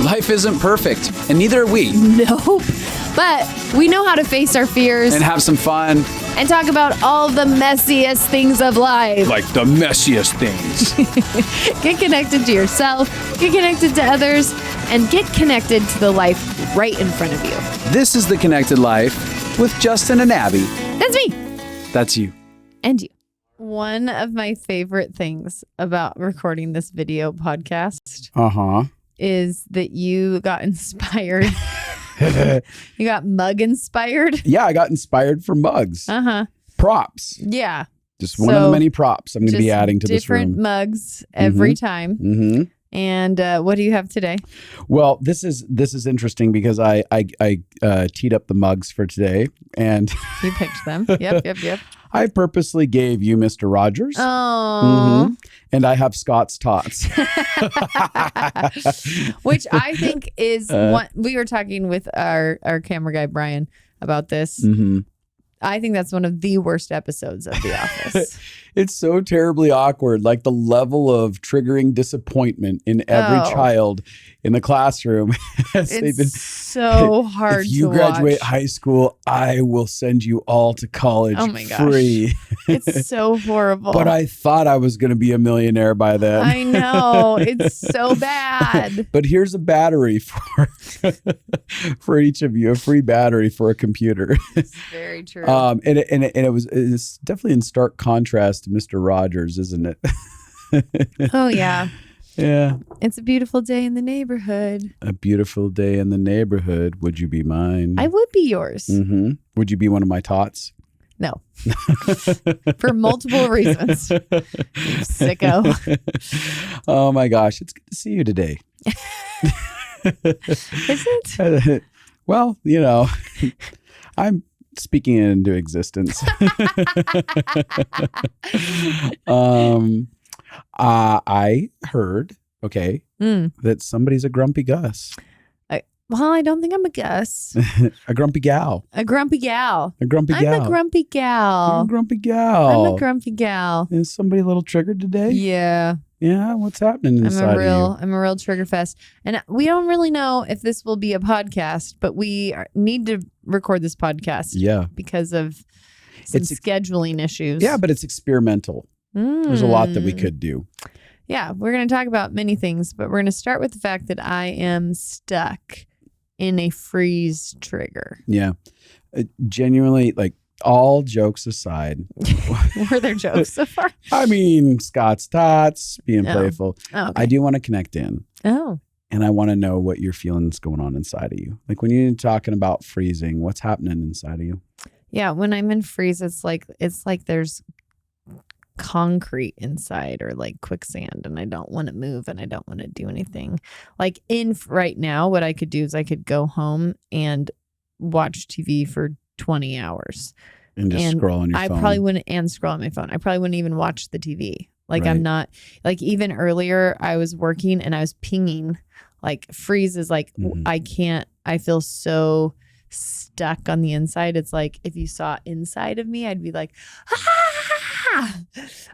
Life isn't perfect, and neither are we. Nope. But we know how to face our fears And have some fun. and talk about all the messiest things of life. Like the messiest things. Get connected to yourself, get connected to others, and get connected to the life right in front of you. This is The Connected Life with Justin and Abby. That's me. That's you. And you. One of my favorite things about recording this video podcast is that you got inspired. You got mug inspired? Yeah, I got inspired for mugs. Props. Yeah. Just one of the many props I'm going to be adding to this room. Different mugs every time. Mm-hmm. And what do you have today? Well, this is interesting because I teed up the mugs for today, and You picked them. Yep. I purposely gave you Mr. Rogers. Oh. And I have Scott's Tots. Which I think is what we were talking with our camera guy, Brian, about this. Mm-hmm. I think that's one of the worst episodes of The Office. It's so terribly awkward. Like the level of triggering disappointment in every child in the classroom. It's so hard to watch. If you graduate high school, I will send you all to college free. It's so horrible. But I thought I was going to be a millionaire by then. I know. It's so bad. But here's a battery for each of you, a free battery for a computer. It's very true. It's definitely in stark contrast to Mr. Rogers, isn't it? Oh, yeah. Yeah. It's a beautiful day in the neighborhood. A beautiful day in the neighborhood. Would you be mine? I would be yours. Mm-hmm. Would you be one of my tots? No. For multiple reasons. You sicko. Oh my gosh. It's good to see you today. Is it? Well, I'm speaking it into existence. I heard, that somebody's a grumpy Gus. Well, I don't think I'm a Gus. A grumpy gal. A grumpy gal. A grumpy gal. I'm a grumpy gal. You're a grumpy gal. I'm a grumpy gal. Is somebody a little triggered today? Yeah. Yeah, what's happening inside of you? I'm a real trigger fest. And we don't really know if this will be a podcast, but we need to record this podcast. Yeah. Because of some scheduling issues. Yeah, but it's experimental. There's a lot that we could do. Yeah, we're going to talk about many things, but we're going to start with the fact that I am stuck in a freeze trigger. Yeah. Genuinely, like, all jokes aside. Were there jokes so far? I mean, Scott's Tots, being playful. Oh, okay. I do want to connect in. Oh. And I want to know what your feelings going on inside of you. Like when you're talking about freezing, what's happening inside of you? Yeah, when I'm in freeze, it's like there's concrete inside or like quicksand, and I don't want to move and I don't want to do anything. Like right now, what I could do is I could go home and watch TV for 20 hours. And just scroll on your phone. I probably wouldn't scroll on my phone. I probably wouldn't even watch the TV. Like I'm not, like even earlier I was working and I was pinging. Like freeze is like, I feel so stuck on the inside. It's like if you saw inside of me, I'd be like,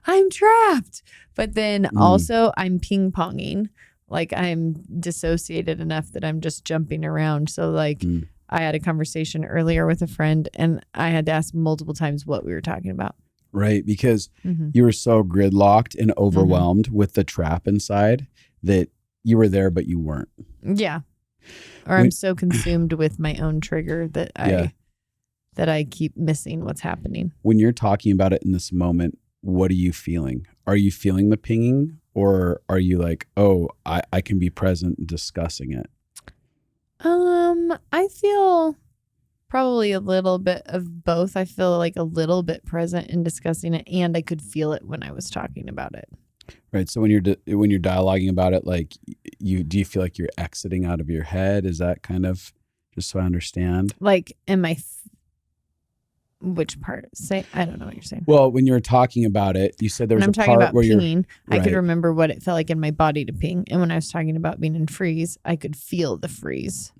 I'm trapped. But then also I'm ping ponging. Like I'm dissociated enough that I'm just jumping around. So like I had a conversation earlier with a friend and I had to ask multiple times what we were talking about. Right. Because you were so gridlocked and overwhelmed with the trap inside that you were there, but you weren't. Yeah. Or I'm so consumed with my own trigger that I keep missing what's happening. When you're talking about it in this moment, what are you feeling? Are you feeling the pinging, or are you like, oh, I can be present discussing it? I feel probably a little bit of both. I feel like a little bit present in discussing it, and I could feel it when I was talking about it. Right. So when you're dialoguing about it, like do you feel like you're exiting out of your head? Is that kind of, just so I understand? Like, which part? I don't know what you're saying. Well, when you were talking about it, you said there was a part where pinging, I could remember what it felt like in my body to ping. And when I was talking about being in freeze, I could feel the freeze.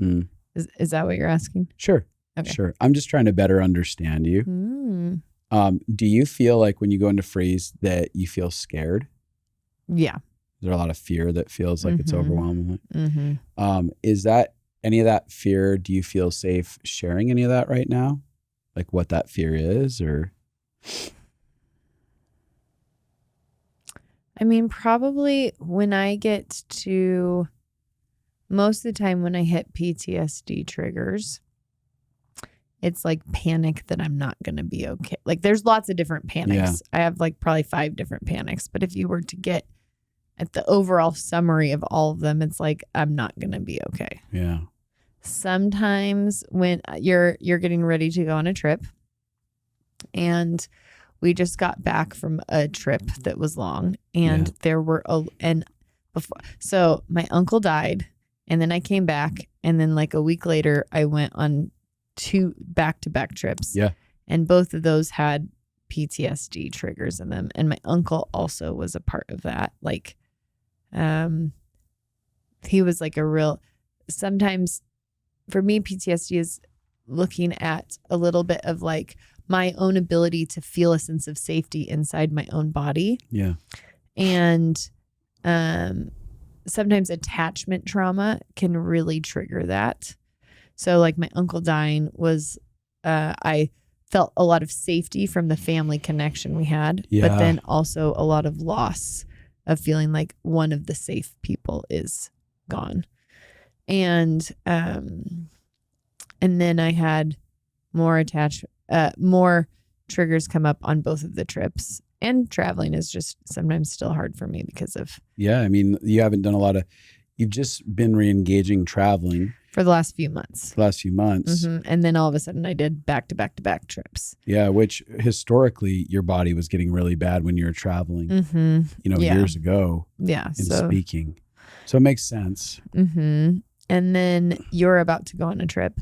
Is that what you're asking? Sure. Okay. Sure. I'm just trying to better understand you. Do you feel like when you go into freeze that you feel scared? Yeah. Is there a lot of fear that feels like it's overwhelming? Is that any of that fear? Do you feel safe sharing any of that right now? Like what that fear is, or? I mean, probably when I get to, most of the time when I hit PTSD triggers, it's like panic that I'm not going to be okay. Like there's lots of different panics. I have like probably 5 different panics, but if you were to get at the overall summary of all of them, it's like, I'm not going to be okay. Yeah. Sometimes when you're getting ready to go on a trip, and we just got back from a trip that was long, and there were so my uncle died, and then I came back, and then like a week later I went on 2 back-to-back trips. Yeah. And both of those had PTSD triggers in them, and my uncle also was a part of that. Like he was like a real, sometimes for me PTSD is looking at a little bit of like my own ability to feel a sense of safety inside my own body. Yeah. And sometimes attachment trauma can really trigger that. So like my uncle dying was, I felt a lot of safety from the family connection we had, but then also a lot of loss of feeling like one of the safe people is gone. And then I had more triggers come up on both of the trips, and traveling is just sometimes still hard for me because of. Yeah. I mean, you haven't done you've just been re-engaging traveling for the last few months. And then all of a sudden I did back-to-back trips. Yeah. Which historically your body was getting really bad when you were traveling, years ago. Yeah. Speaking. So it makes sense. And then you're about to go on a trip.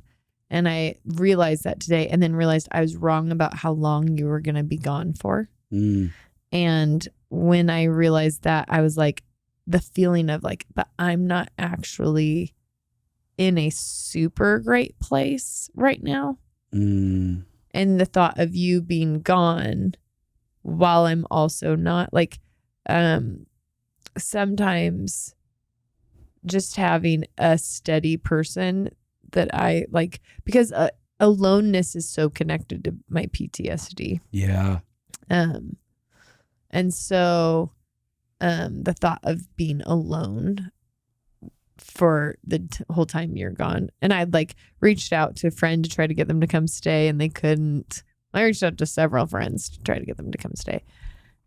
And I realized that today, and then realized I was wrong about how long you were going to be gone for. And when I realized that, I was like, the feeling of like, but I'm not actually in a super great place right now. And the thought of you being gone while I'm also not, like, sometimes just having a steady person that I like, because aloneness is so connected to my PTSD. Yeah. And so the thought of being alone for the whole time you're gone. And I'd like reached out to a friend to try to get them to come stay, and they couldn't. I reached out to several friends to try to get them to come stay.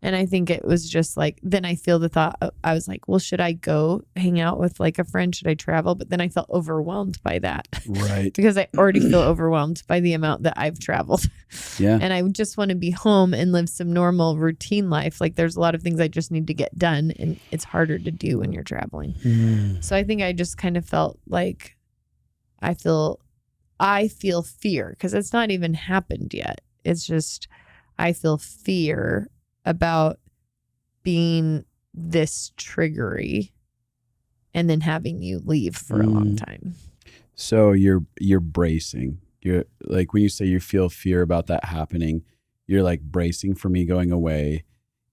And I think it was just like, then I feel the thought, I was like, well, should I go hang out with like a friend? Should I travel? But then I felt overwhelmed by that. Right. Because I already feel overwhelmed by the amount that I've traveled. Yeah. And I just want to be home and live some normal routine life. Like there's a lot of things I just need to get done, and it's harder to do when you're traveling. So I think I just kind of felt like I feel fear, because it's not even happened yet. It's just, I feel fear about being this triggery and then having you leave for a long time. So you're bracing. You're like, when you say you feel fear about that happening, you're like bracing for me going away,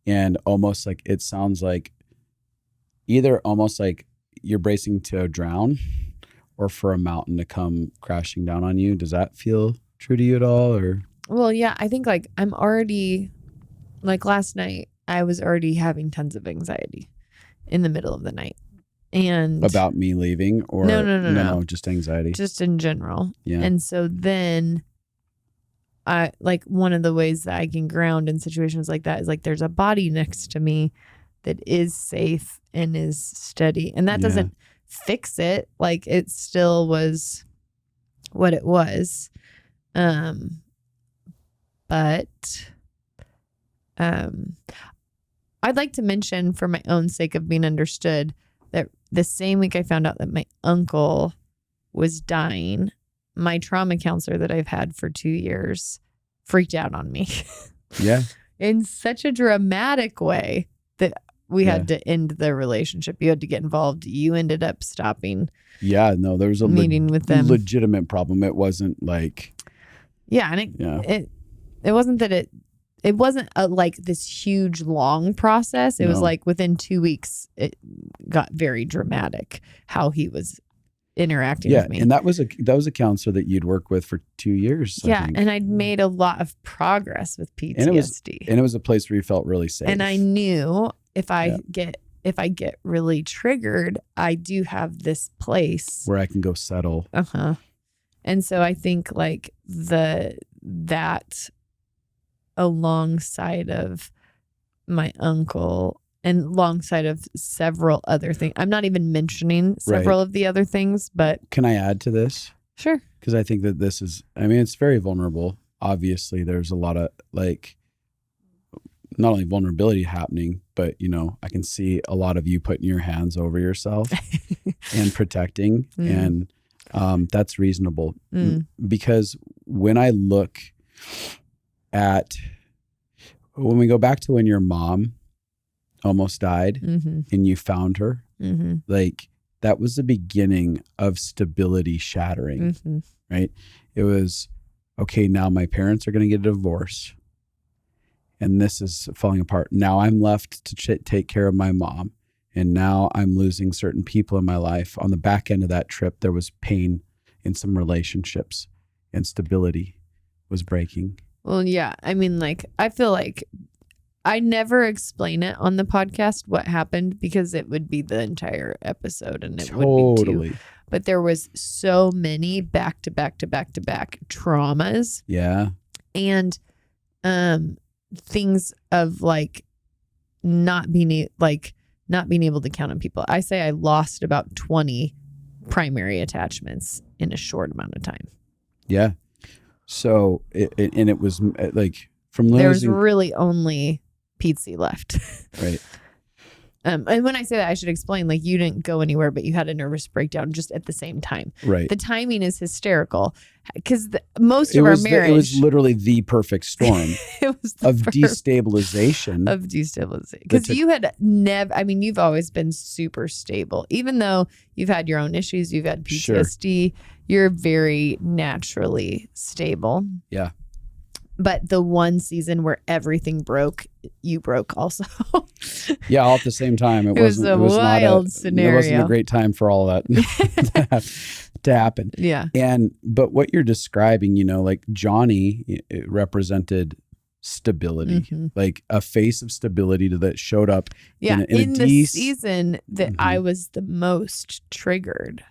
and almost like, it sounds like either almost like you're bracing to drown or for a mountain to come crashing down on you. Does that feel true to you at all? Or? Well, yeah, I think like I'm already, like last night, I was already having tons of anxiety in the middle of the night. And about me leaving, or no, just anxiety, just in general. Yeah. And so then I like, one of the ways that I can ground in situations like that is like, there's a body next to me that is safe and is steady, and that doesn't fix it. Like it still was what it was. But I'd like to mention, for my own sake of being understood, that the same week I found out that my uncle was dying, my trauma counselor that I've had for 2 years freaked out on me. Yeah. In such a dramatic way that we had to end the relationship. You had to get involved. You ended up stopping. Yeah, no, there was a meeting with them. Legitimate problem. It wasn't like. Yeah, and it wasn't that it it wasn't like this huge long process. It was No. like within 2 weeks, it got very dramatic how he was interacting with me. And that was a counselor that you'd worked with for 2 years. I think. And I'd made a lot of progress with PTSD. And it was a place where you felt really safe. And I knew if I get really triggered, I do have this place where I can go settle. And so I think like that alongside of my uncle and alongside of several other things. I'm not even mentioning several of the other things, but can I add to this? Sure. Because I think that this is, I mean, it's very vulnerable. Obviously, there's a lot of like, not only vulnerability happening, but I can see a lot of you putting your hands over yourself and protecting. And that's reasonable because when I look at, when we go back to when your mom almost died and you found her, like that was the beginning of stability shattering, right? It was, okay, now my parents are going to get a divorce and this is falling apart. Now I'm left to take care of my mom. And now I'm losing certain people in my life. On the back end of that trip, there was pain in some relationships and stability was breaking. Well, yeah. I mean, like, I feel like I never explain it on the podcast what happened because it would be the entire episode and it would be too. But there was so many back to back traumas. Yeah. And things of like not being able to count on people. I say I lost about 20 primary attachments in a short amount of time. Yeah. So it was like from losing. There was really only Pizzi left. Right. And when I say that, I should explain, like, you didn't go anywhere, but you had a nervous breakdown just at the same time. Right. The timing is hysterical because most of our marriage. It was literally the perfect storm of destabilization. Of destabilization. Because you had never, I mean, you've always been super stable. Even though you've had your own issues, you've had PTSD, you're very naturally stable. Yeah. But the one season where everything broke, you broke also. Yeah, all at the same time. It was a wild scenario. It wasn't a great time for all of that to happen. Yeah. But what you're describing, like Johnny, it represented stability, like a face of stability that showed up. Yeah, in the season that I was the most triggered.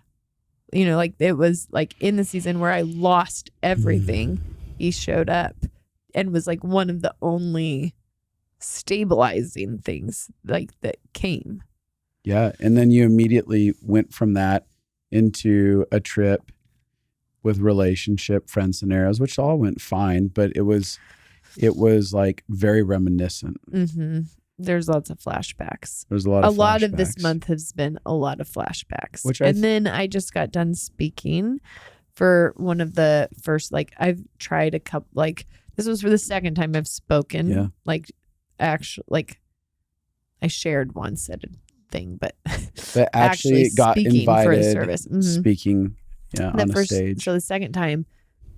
Like it was like in the season where I lost everything, he showed up. And was like one of the only stabilizing things like that came. Yeah. And then you immediately went from that into a trip with relationship, friend scenarios, which all went fine, but it was like very reminiscent. There's lots of flashbacks. There's a lot of this month has been a lot of flashbacks. Then I just got done speaking for one of the first, like I've tried a couple, like this was for the second time I've spoken. Yeah. Like actually, like I shared once at a thing, but actually got invited for a service. Speaking on a stage. So the second time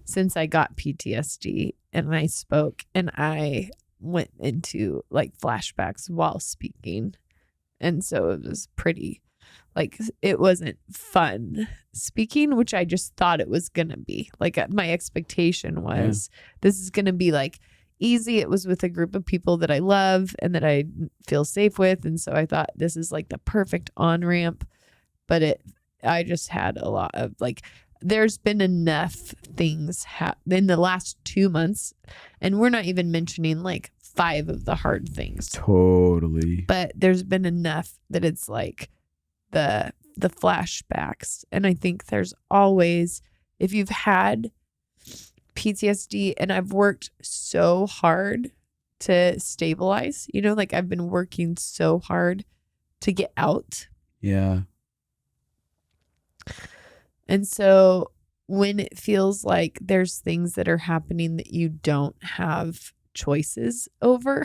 since I got PTSD and I spoke and I went into like flashbacks while speaking. And so it was pretty, like, it wasn't fun speaking, which I just thought it was going to be. Like, my expectation was this is going to be like easy. It was with a group of people that I love and that I feel safe with. And so I thought this is like the perfect on-ramp. But I just had a lot of like, there's been enough things in the last 2 months. And we're not even mentioning like 5 of the hard things. Totally. But there's been enough that it's like the flashbacks. And I think there's always, if you've had PTSD, and I've worked so hard to stabilize, like I've been working so hard to get out. Yeah. And so when it feels like there's things that are happening that you don't have choices over,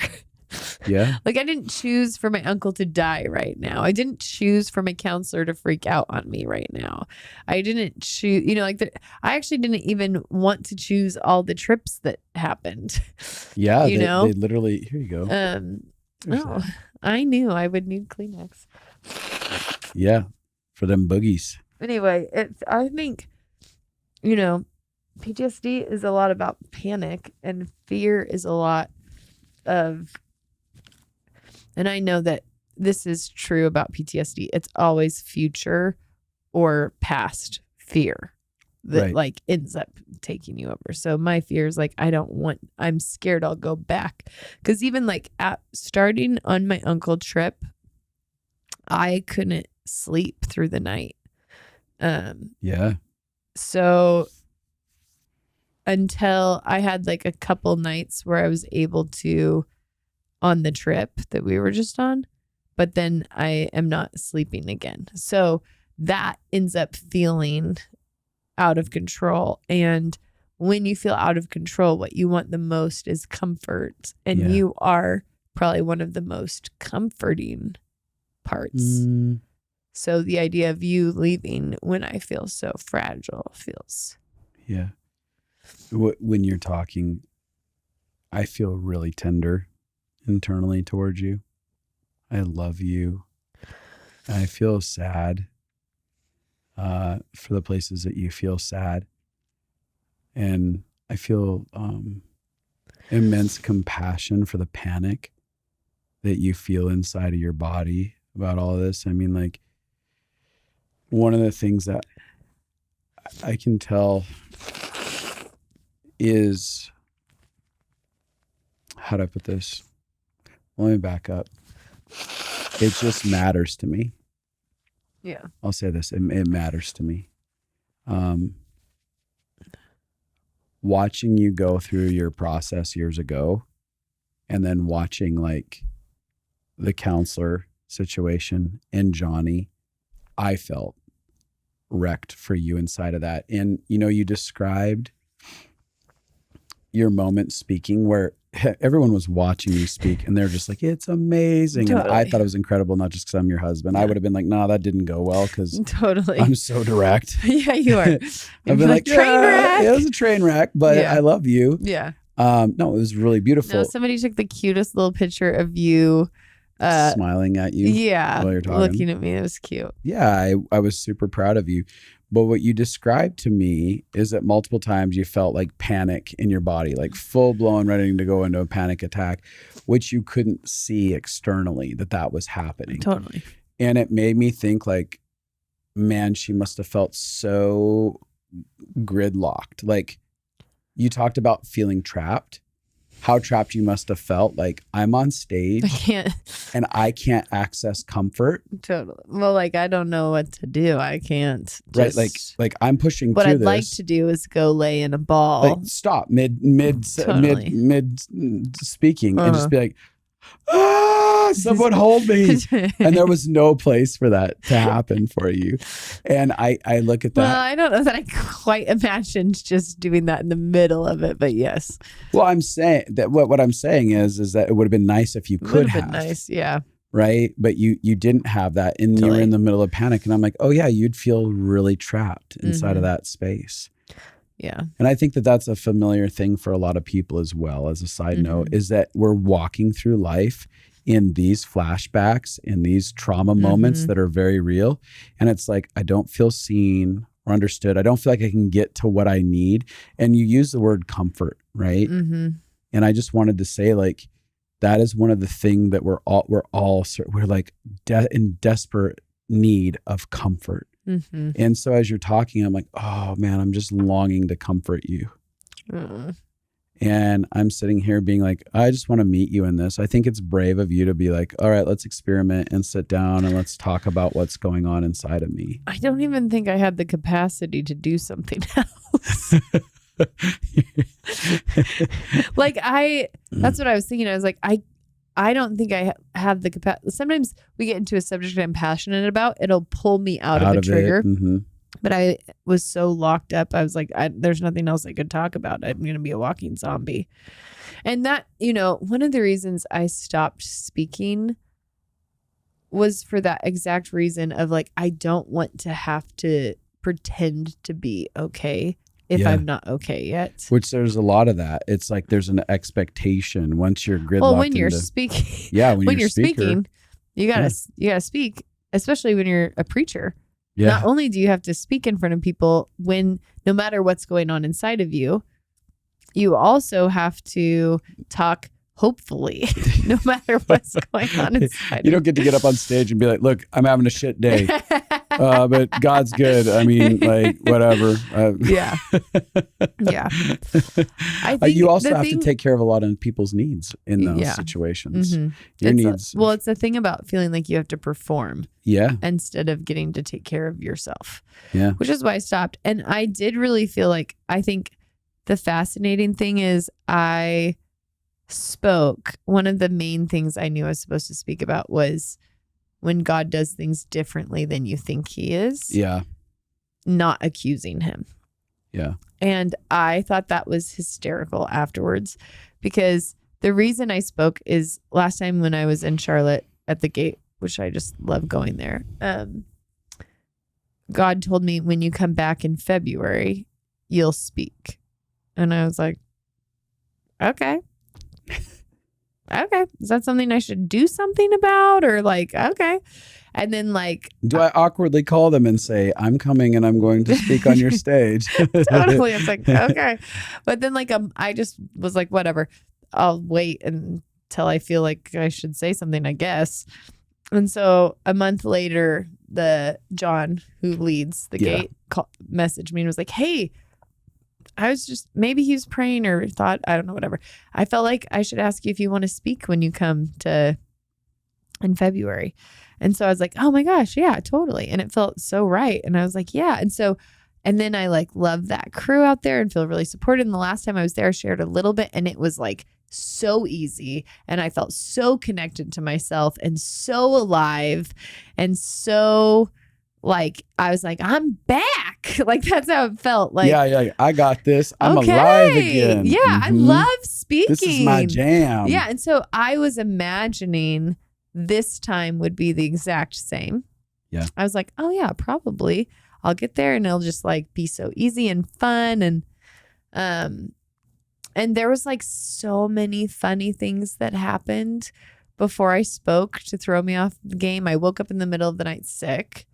Yeah. Like I didn't choose for my uncle to die right now. I didn't choose for my counselor to freak out on me right now. I didn't choose, I actually didn't even want to choose all the trips that happened. Yeah. They literally, here you go. Oh, I knew I would need Kleenex. Yeah. For them boogies. Anyway, I think, PTSD is a lot about panic, and fear is a lot of, and I know that this is true about PTSD. It's always future or past fear that Right. ends up taking you over. So my fear is I'm scared I'll go back. Because even at starting on my uncle trip, I couldn't sleep through the night. Yeah. So until I had a couple nights where I was able to on the trip that we were just on, but then I am not sleeping again. So that ends up feeling out of control. And when you feel out of control, what you want the most is comfort. And you are probably one of the most comforting parts. So the idea of you leaving when I feel so fragile feels. Yeah. When you're talking, I feel really tender internally towards you. I love you. I feel sad for the places that you feel sad. And I feel immense compassion for the panic that you feel inside of your body about all of this. I mean, one of the things that I can tell is, how do I put this? Let me back up. It just matters to me. Yeah. I'll say this. It matters to me. Watching you go through your process years ago, and then watching the counselor situation and Johnny, I felt wrecked for you inside of that. And, you described your moment speaking where everyone was watching you speak and they're just like, it's amazing. Totally. And I thought it was incredible, not just because I'm your husband. I would have been like, no, that didn't go well because totally. I'm so direct. Yeah, you are. I've been like, train wreck. It was a train wreck, but I love you. Yeah. No, it was really beautiful. No, somebody took the cutest little picture of you. Smiling at you. Yeah. While you're talking. Looking at me. It was cute. Yeah, I was super proud of you. But what you described to me is that multiple times you felt panic in your body, full blown ready to go into a panic attack, which you couldn't see externally that was happening. Totally. And it made me think man, she must have felt so gridlocked. You talked about feeling trapped. How trapped you must have felt. I'm on stage. I can't. And I can't access comfort. Totally. Well, I don't know what to do. I can't. Right. I'm pushing what through I'd this. like to do is go lay in a ball. Stop mid speaking and just be like, someone hold me. And there was no place for that to happen for you. And I look at that. Well, I don't know that I quite imagined just doing that in the middle of it, but yes. Well, I'm saying that what I'm saying is that it would have been nice if you could have. Been nice, yeah. Right. But you didn't have that. And you were in the middle of panic. And I'm like, oh yeah, you'd feel really trapped inside of that space. Yeah. And I think that's a familiar thing for a lot of people as well, as a side note, is that we're walking through life in these flashbacks, in these trauma moments that are very real. And it's I don't feel seen or understood. I don't feel like I can get to what I need. And you use the word comfort, right? And I just wanted to say that is one of the things that we're in desperate need of comfort. And so as you're talking, I'm like, oh man, I'm just longing to comfort you. And I'm sitting here being like, I just want to meet you in this. I think it's brave of you to be like, all right, let's experiment and sit down and let's talk about what's going on inside of me. I don't even think I had the capacity to do something else. That's what I was thinking. I was like, I don't think I have the capacity. Sometimes we get into a subject I'm passionate about. It'll pull me out of a trigger. But I was so locked up. I was like, there's nothing else I could talk about. I'm going to be a walking zombie. And that, one of the reasons I stopped speaking was for that exact reason of like, I don't want to have to pretend to be okay if I'm not okay yet. Which there's a lot of that. It's like there's an expectation once you're gridlocked. Well, when you're speaking, when you're speaking, you gotta speak, especially when you're a preacher. Yeah. Not only do you have to speak in front of people no matter what's going on inside of you, you also have to talk hopefully, no matter what's going on inside. You don't get to get up on stage and be like, look, I'm having a shit day, but God's good. I mean, like, whatever. Yeah. I think you also have to take care of a lot of people's needs in those situations. Mm-hmm. Your needs. It's the thing about feeling like you have to perform. Yeah. Instead of getting to take care of yourself. Yeah. Which is why I stopped. And I did really feel like, I think the fascinating thing is I spoke. One of the main things I knew I was supposed to speak about was when God does things differently than you think he is. Yeah. Not accusing him. Yeah. And I thought that was hysterical afterwards, because the reason I spoke is last time when I was in Charlotte at the gate, which I just love going there. God told me, when you come back in February, you'll speak. And I was like, okay. Okay. Is that something I should do something about? Or like, okay. And then like, do I awkwardly call them and say, I'm coming and I'm going to speak on your stage? Totally. It's like, okay. But then like, I just was like, whatever, I'll wait until I feel like I should say something, I guess. And so a month later, the John who leads the gate messaged me and was like, hey, I was just, maybe he was praying or thought, I don't know, whatever. I felt like I should ask you if you want to speak when you come in February. And so I was like, oh my gosh, yeah, totally. And it felt so right. And I was like, yeah. And then I like love that crew out there and feel really supported. And the last time I was there, I shared a little bit and it was like so easy. And I felt so connected to myself and so alive and so like, I was like, I'm back. Like, that's how it felt. Like, yeah. I got this. I'm alive again. Yeah. I love speaking. This is my jam. Yeah. And so I was imagining this time would be the exact same. Yeah. I was like, oh yeah, probably. I'll get there and it'll just like be so easy and fun. And there was like so many funny things that happened before I spoke to throw me off the game. I woke up in the middle of the night sick.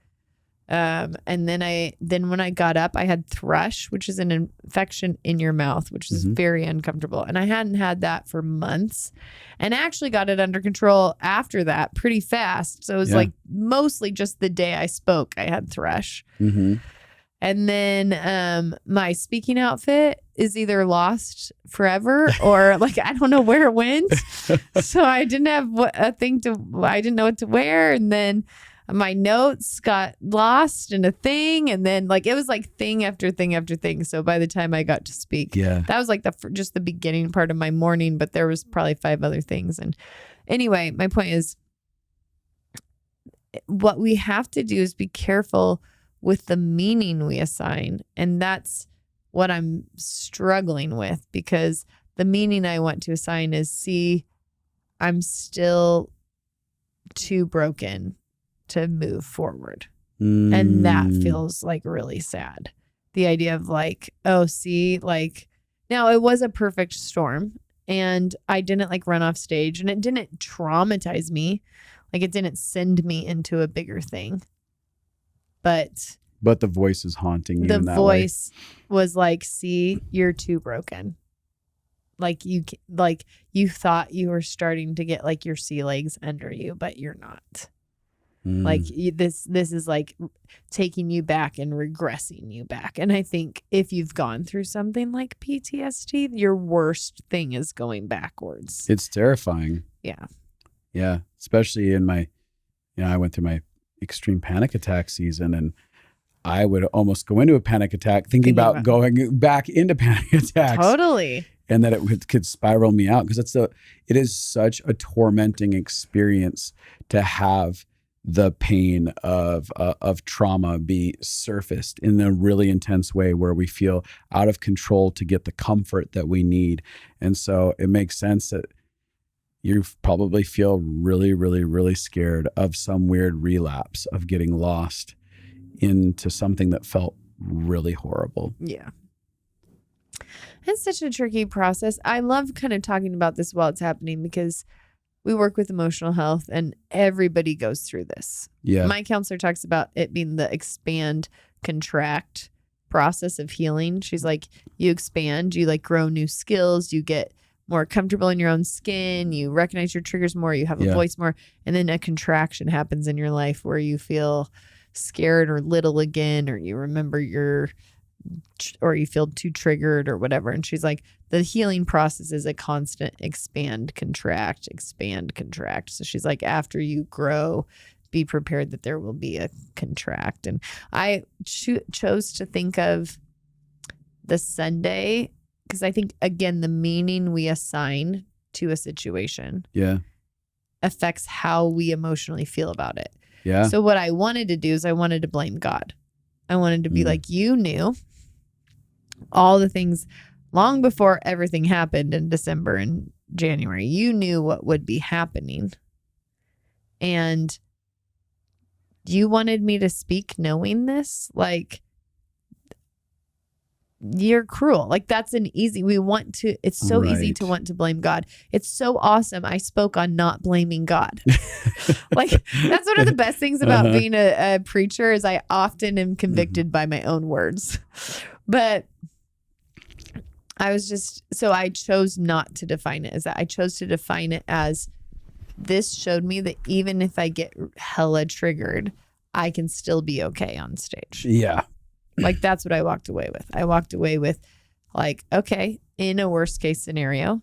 And then when I got up, I had thrush, which is an infection in your mouth, which is very uncomfortable. And I hadn't had that for months and I actually got it under control after that pretty fast. So it was like mostly just the day I spoke, I had thrush. Mm-hmm. And then, my speaking outfit is either lost forever or like, I don't know where it went. So I didn't have I didn't know what to wear. And then my notes got lost in a thing. And then like, it was like thing after thing after thing. So by the time I got to speak, that was like just the beginning part of my morning, but there was probably 5 other things. And anyway, my point is what we have to do is be careful with the meaning we assign. And that's what I'm struggling with, because the meaning I want to assign is, see, I'm still too broken to move forward. And that feels like really sad. The idea of like, oh, see, like, now it was a perfect storm and I didn't like run off stage and it didn't traumatize me. Like it didn't send me into a bigger thing. But the voice is haunting you. The in that voice was like, see, you're too broken. Like you thought you were starting to get like your sea legs under you, but you're not. Like this is like taking you back and regressing you back. And I think if you've gone through something like PTSD, your worst thing is going backwards. It's terrifying. Yeah. Yeah. Especially in I went through my extreme panic attack season and I would almost go into a panic attack thinking about going back into panic attacks. Totally. And that it could spiral me out, because it is such a tormenting experience to have the pain of trauma be surfaced in a really intense way where we feel out of control to get the comfort that we need. And so it makes sense that you probably feel really, really, really scared of some weird relapse of getting lost into something that felt really horrible. Yeah. It's such a tricky process. I love kind of talking about this while it's happening because we work with emotional health and everybody goes through this. Yeah. My counselor talks about it being the expand, contract process of healing. She's like, you expand, you like grow new skills, you get more comfortable in your own skin, you recognize your triggers more, you have a voice more, and then a contraction happens in your life where you feel scared or little again, or you remember or you feel too triggered or whatever. And she's like, the healing process is a constant expand, contract, expand, contract. So she's like, after you grow, be prepared that there will be a contract. And I chose to think of the Sunday because I think, again, the meaning we assign to a situation affects how we emotionally feel about it. Yeah. So what I wanted to do is I wanted to blame God. I wanted to be like, you knew all the things long before everything happened in December and January. You knew what would be happening. And you wanted me to speak knowing this? Like, you're cruel. Like, that's it's so easy to want to blame God. It's so awesome. I spoke on not blaming God. Like, that's one of the best things about being a preacher is I often am convicted by my own words. But I chose not to define it as that. I chose to define it as this showed me that even if I get hella triggered, I can still be okay on stage. Yeah. Like, that's what I walked away with. I walked away with like, okay, in a worst case scenario,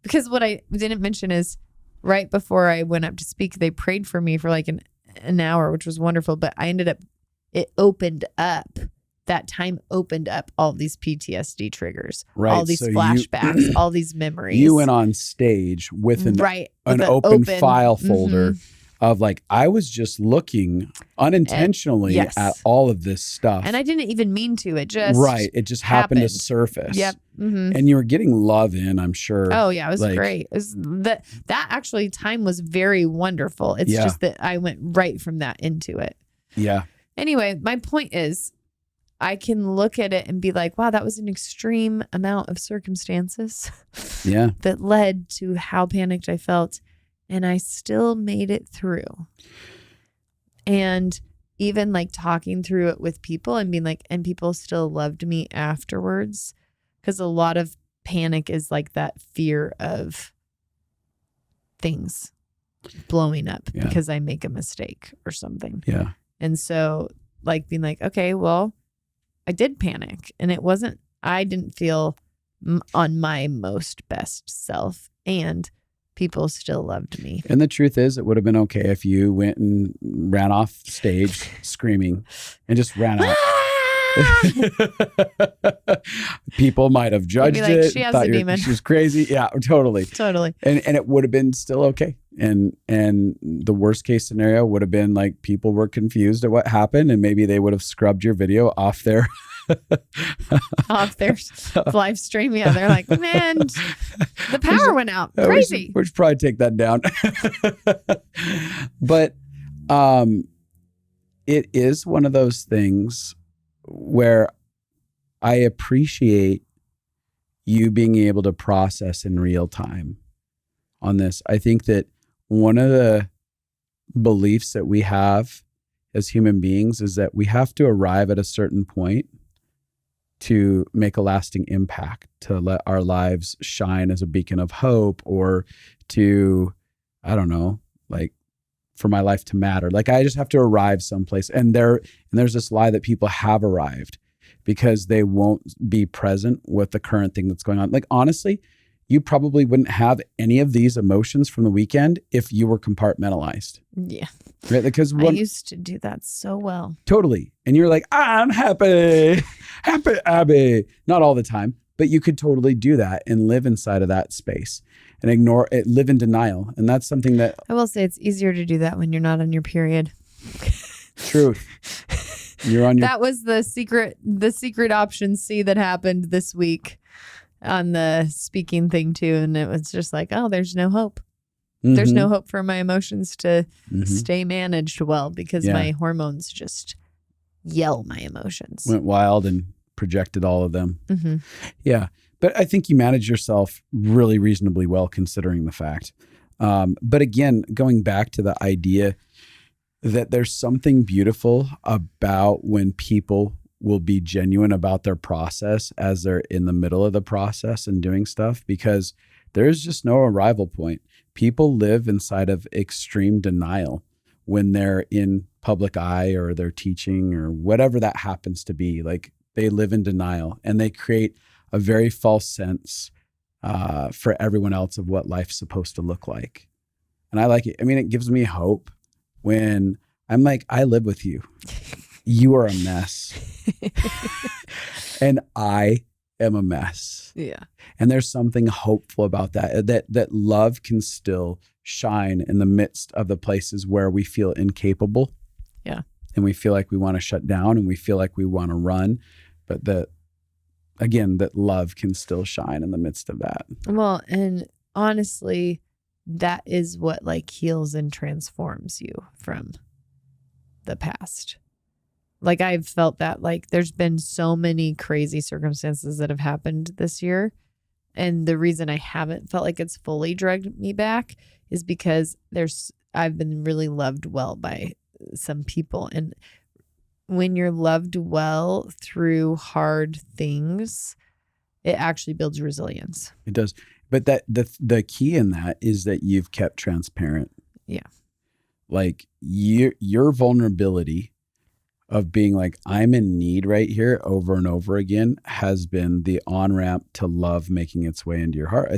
because what I didn't mention is right before I went up to speak, they prayed for me for like an hour, which was wonderful. But that time opened up all these PTSD triggers, all these flashbacks, all these memories. You went on stage with an open file folder of like, I was just looking unintentionally at all of this stuff. And I didn't even mean to. It just it just happened to surface. Yep. Mm-hmm. And you were getting love in, I'm sure. Oh yeah, it was great. That actually time was very wonderful. It's just that I went right from that into it. Yeah. Anyway, my point is I can look at it and be like, wow, that was an extreme amount of circumstances that led to how panicked I felt. And I still made it through. And even like talking through it with people and being like, and people still loved me afterwards. Because a lot of panic is like that fear of things blowing up because I make a mistake or something. Yeah. And so like being like, okay, well, I did panic and I didn't feel on my most best self, and people still loved me. And the truth is, it would have been okay if you went and ran off stage screaming and just ran out. People might have judged it. She has a demon. She was crazy. Yeah, totally. Totally. And it would have been still okay. And the worst case scenario would have been like people were confused at what happened, and maybe they would have scrubbed your video off their live stream. Yeah, they're like, man, the power went out. Crazy. We should probably take that down. But it is one of those things where I appreciate you being able to process in real time on this. I think that one of the beliefs that we have as human beings is that we have to arrive at a certain point to make a lasting impact, to let our lives shine as a beacon of hope, or to, I don't know, like for my life to matter. Like I just have to arrive someplace. And there's this lie that people have arrived because they won't be present with the current thing that's going on. Like honestly, you probably wouldn't have any of these emotions from the weekend if you were compartmentalized. Yeah. Right? Because I used to do that so well. Totally. And you're like, I'm happy, Abby. Not all the time, But you could totally do that and live inside of that space and ignore it, live in denial. And that's something that I will say it's easier to do that when you're not on your period. truth. You're on your That was the secret option C that happened this week on the speaking thing too. And it was just like, oh, there's no hope. There's no hope for my emotions to stay managed well because my hormones just yell my emotions. Went wild and projected all of them. Mm-hmm. Yeah. But I think you manage yourself really reasonably well considering the fact. But again, going back to the idea that there's something beautiful about when people will be genuine about their process as they're in the middle of the process and doing stuff, because there's just no arrival point. People live inside of extreme denial when they're in public eye or they're teaching or whatever that happens to be. Like they live in denial and they create a very false sense for everyone else of what life's supposed to look like. And I like it. I mean, it gives me hope when I'm like, I live with you. You are a mess. And I am a mess. Yeah. And there's something hopeful about that love can still shine in the midst of the places where we feel incapable. Yeah. And we feel like we want to shut down and we feel like we want to run. But that love can still shine in the midst of that. Well, and honestly, that is what like heals and transforms you from the past. Like I've felt that like there's been so many crazy circumstances that have happened this year. And the reason I haven't felt like it's fully dragged me back is because I've been really loved well by some people. And when you're loved well through hard things, it actually builds resilience. It does. But that the key in that is that you've kept transparent. Yeah. Like your vulnerability of being like, I'm in need right here over and over again has been the on-ramp to love making its way into your heart.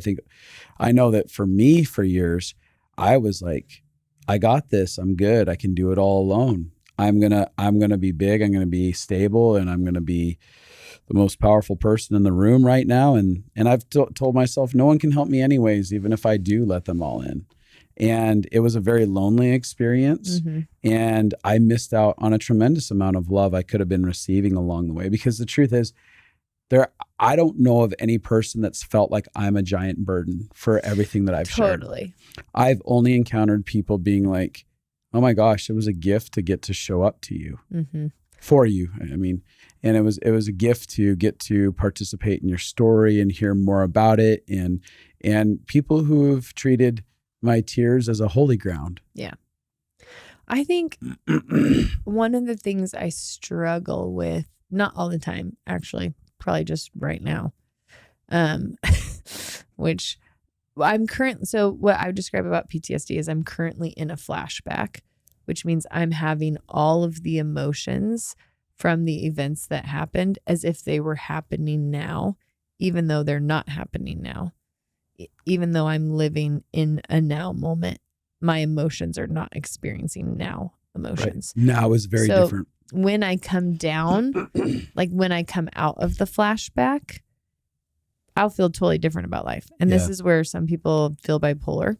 I know that for me, for years, I was like, I got this. I'm good. I can do it all alone. I'm going to be big. I'm going to be stable and I'm going to be the most powerful person in the room right now. And I've told myself no one can help me anyways, even if I do let them all in. And it was a very lonely experience. Mm-hmm. And I missed out on a tremendous amount of love I could have been receiving along the way, because the truth is I don't know of any person that's felt like I'm a giant burden for everything that I've shared. Totally. I've only encountered people being like, oh my gosh, it was a gift to get to show up to you. Mm-hmm. For you. I mean, and it was a gift to get to participate in your story and hear more about it. And people who have treated my tears as a holy ground. Yeah. I think one of the things I struggle with, not all the time, actually, probably just right now, which so what I would describe about PTSD is I'm currently in a flashback, which means I'm having all of the emotions from the events that happened as if they were happening now, even though they're not happening now. Even though I'm living in a now moment, my emotions are not experiencing now emotions. Right. Now is very different. When I come down, like when I come out of the flashback, I'll feel totally different about life. And this is where some people feel bipolar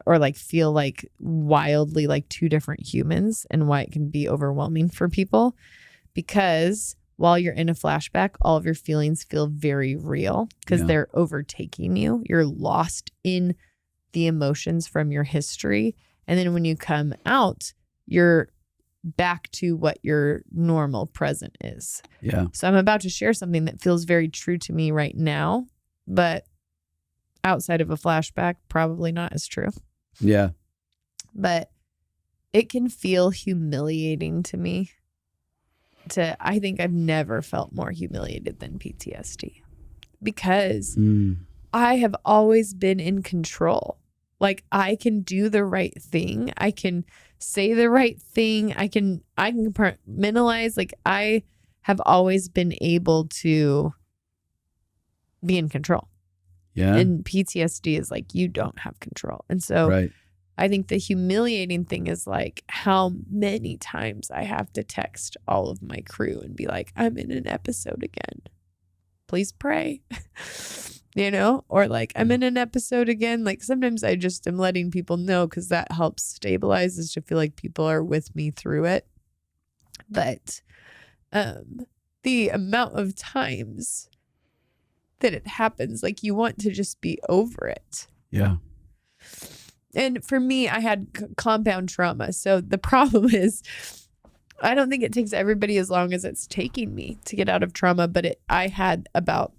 or like feel like wildly like two different humans, and why it can be overwhelming for people, because while you're in a flashback, all of your feelings feel very real because they're overtaking you. You're lost in the emotions from your history. And then when you come out, you're back to what your normal present is. Yeah. So I'm about to share something that feels very true to me right now, but outside of a flashback, probably not as true. Yeah. But it can feel humiliating to me. I think I've never felt more humiliated than PTSD, because I have always been in control. Like I can do the right thing. I can say the right thing. I can compartmentalize. Like I have always been able to be in control. Yeah. And PTSD is like, you don't have control. And so right. I think the humiliating thing is like how many times I have to text all of my crew and be like, I'm in an episode again. please pray. Or like I'm in an episode again. Like sometimes I just am letting people know because that helps stabilize, is to feel like people are with me through it. But the amount of times that it happens, like you want to just be over it. Yeah. And for me, I had compound trauma. So the problem is, I don't think it takes everybody as long as it's taking me to get out of trauma, but I had about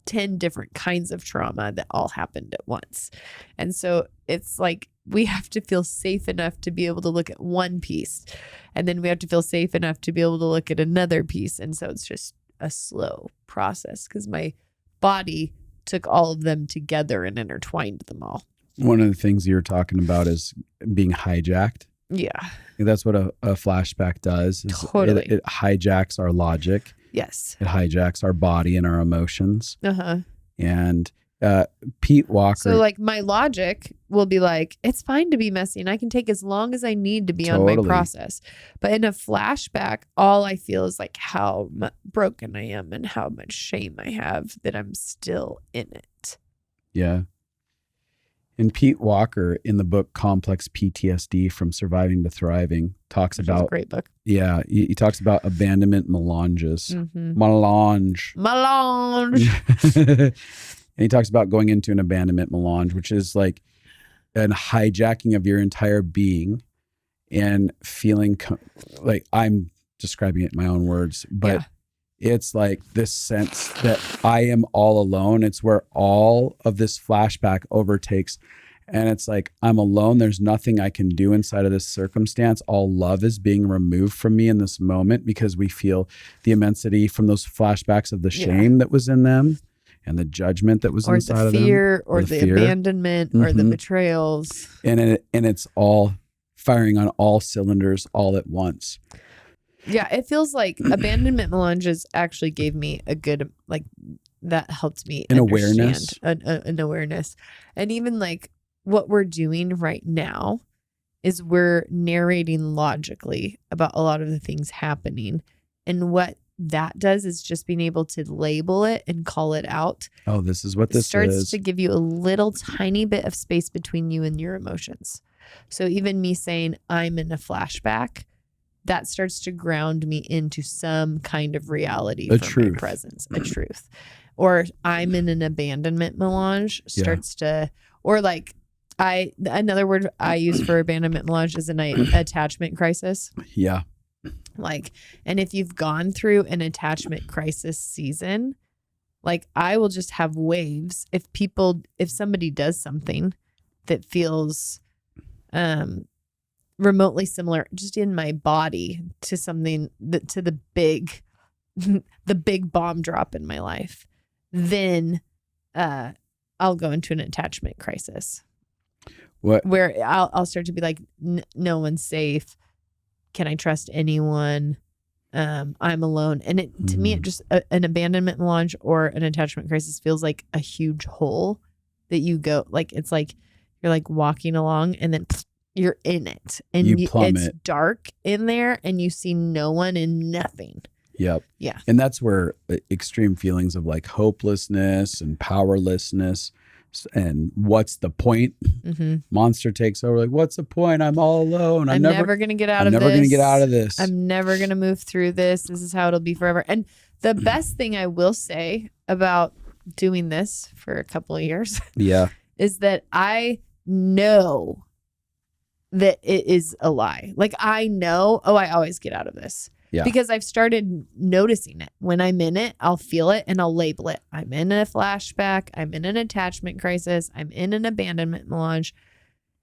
10 different kinds of trauma that all happened at once. And so it's like we have to feel safe enough to be able to look at one piece, and then we have to feel safe enough to be able to look at another piece. And so it's just a slow process because my body took all of them together and intertwined them all. One of the things you're talking about is being hijacked. Yeah. I think that's what a flashback does. Totally. It hijacks our logic. Yes. It hijacks our body and our emotions. Uh-huh. And Pete Walker. So like my logic will be like, it's fine to be messy and I can take as long as I need to be on my process. But in a flashback, all I feel is like how broken I am and how much shame I have that I'm still in it. Yeah. And Pete Walker in the book Complex PTSD From Surviving to Thriving talks Which about is a great book. Yeah, he talks about abandonment melanges. Mm-hmm. Melange. And And he talks about going into an abandonment melange, which is like an hijacking of your entire being and feeling like, I'm describing it in my own words, but it's like this sense that I am all alone. It's where all of this flashback overtakes. And it's like, I'm alone. There's nothing I can do inside of this circumstance. All love is being removed from me in this moment because we feel the immensity from those flashbacks of the shame that was in them and the judgment that was inside of them. Or the fear, abandonment, or the betrayals. And it's all firing on all cylinders all at once. Yeah, it feels like abandonment melanges actually gave me a good, like, that helped me an understand awareness. An awareness. And even like what we're doing right now is we're narrating logically about a lot of the things happening. And what that does is just being able to label it and call it out. Oh, this is what this starts to give you a little tiny bit of space between you and your emotions. So even me saying I'm in a flashback, that starts to ground me into some kind of reality for my presence, a truth. Or I'm in an abandonment melange starts to, or like another word I use for abandonment melange is an attachment crisis. Yeah. Like, and if you've gone through an attachment crisis season, like I will just have waves. If somebody does something that feels, remotely similar just in my body to something to the big bomb drop in my life, then I'll go into an attachment crisis. Where I'll start to be like, no one's safe. Can I trust anyone? I'm alone. And to me, it just an abandonment melange or an attachment crisis feels like a huge hole that you go, like, it's like you're like walking along and then you're in it and it's dark in there and you see no one and nothing. Yep. Yeah. And that's where extreme feelings of like hopelessness and powerlessness and what's the point? Monster takes over. Like, what's the point? I'm all alone. I'm never going to get out of this. I'm never going to get out of this. I'm never going to move through this. This is how it'll be forever. And the best thing I will say about doing this for a couple of years is that I know that it is a lie. Like I know, I always get out of this. Yeah. Because I've started noticing it. When I'm in it, I'll feel it and I'll label it. I'm in a flashback. I'm in an attachment crisis. I'm in an abandonment melange.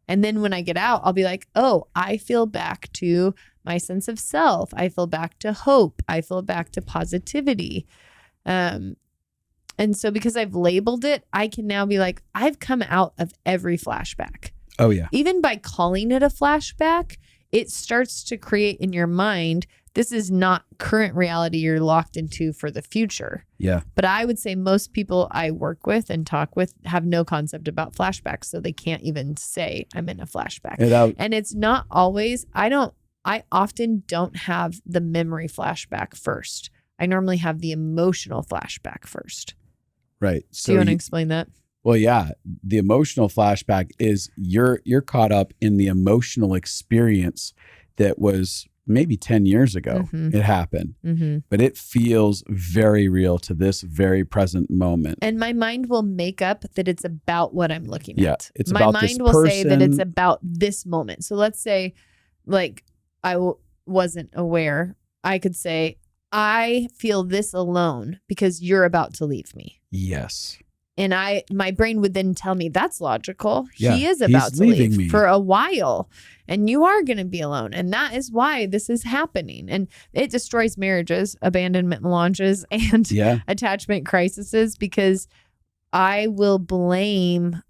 And then when I get out, I'll be like, I feel back to my sense of self. I feel back to hope. I feel back to positivity. And so because I've labeled it, I can now be like, I've come out of every flashback. Oh, yeah. Even by calling it a flashback, it starts to create in your mind, this is not current reality you're locked into for the future. Yeah. But I would say most people I work with and talk with have no concept about flashbacks. So they can't even say I'm in a flashback. And it's not always, I often don't have the memory flashback first. I normally have the emotional flashback first. Right. Do So you want to explain that? well, yeah, the emotional flashback is you're caught up in the emotional experience that was maybe 10 years ago. Mhm. It happened, Mm-hmm. but it feels very real to this very present moment. And my mind will make up that it's about what I'm looking Yeah, at. it's My about mind this will say that it's person. about this moment. So let's say, like, wasn't aware. I could say, I feel this alone because you're about to leave me. Yes. And my brain would then tell me that's logical. Yeah, He is he's about to leaving leave me. for a while and you are going to be alone. And that is why this is happening. And it destroys marriages, abandonment melanges, and Yeah. attachment crises because I will blame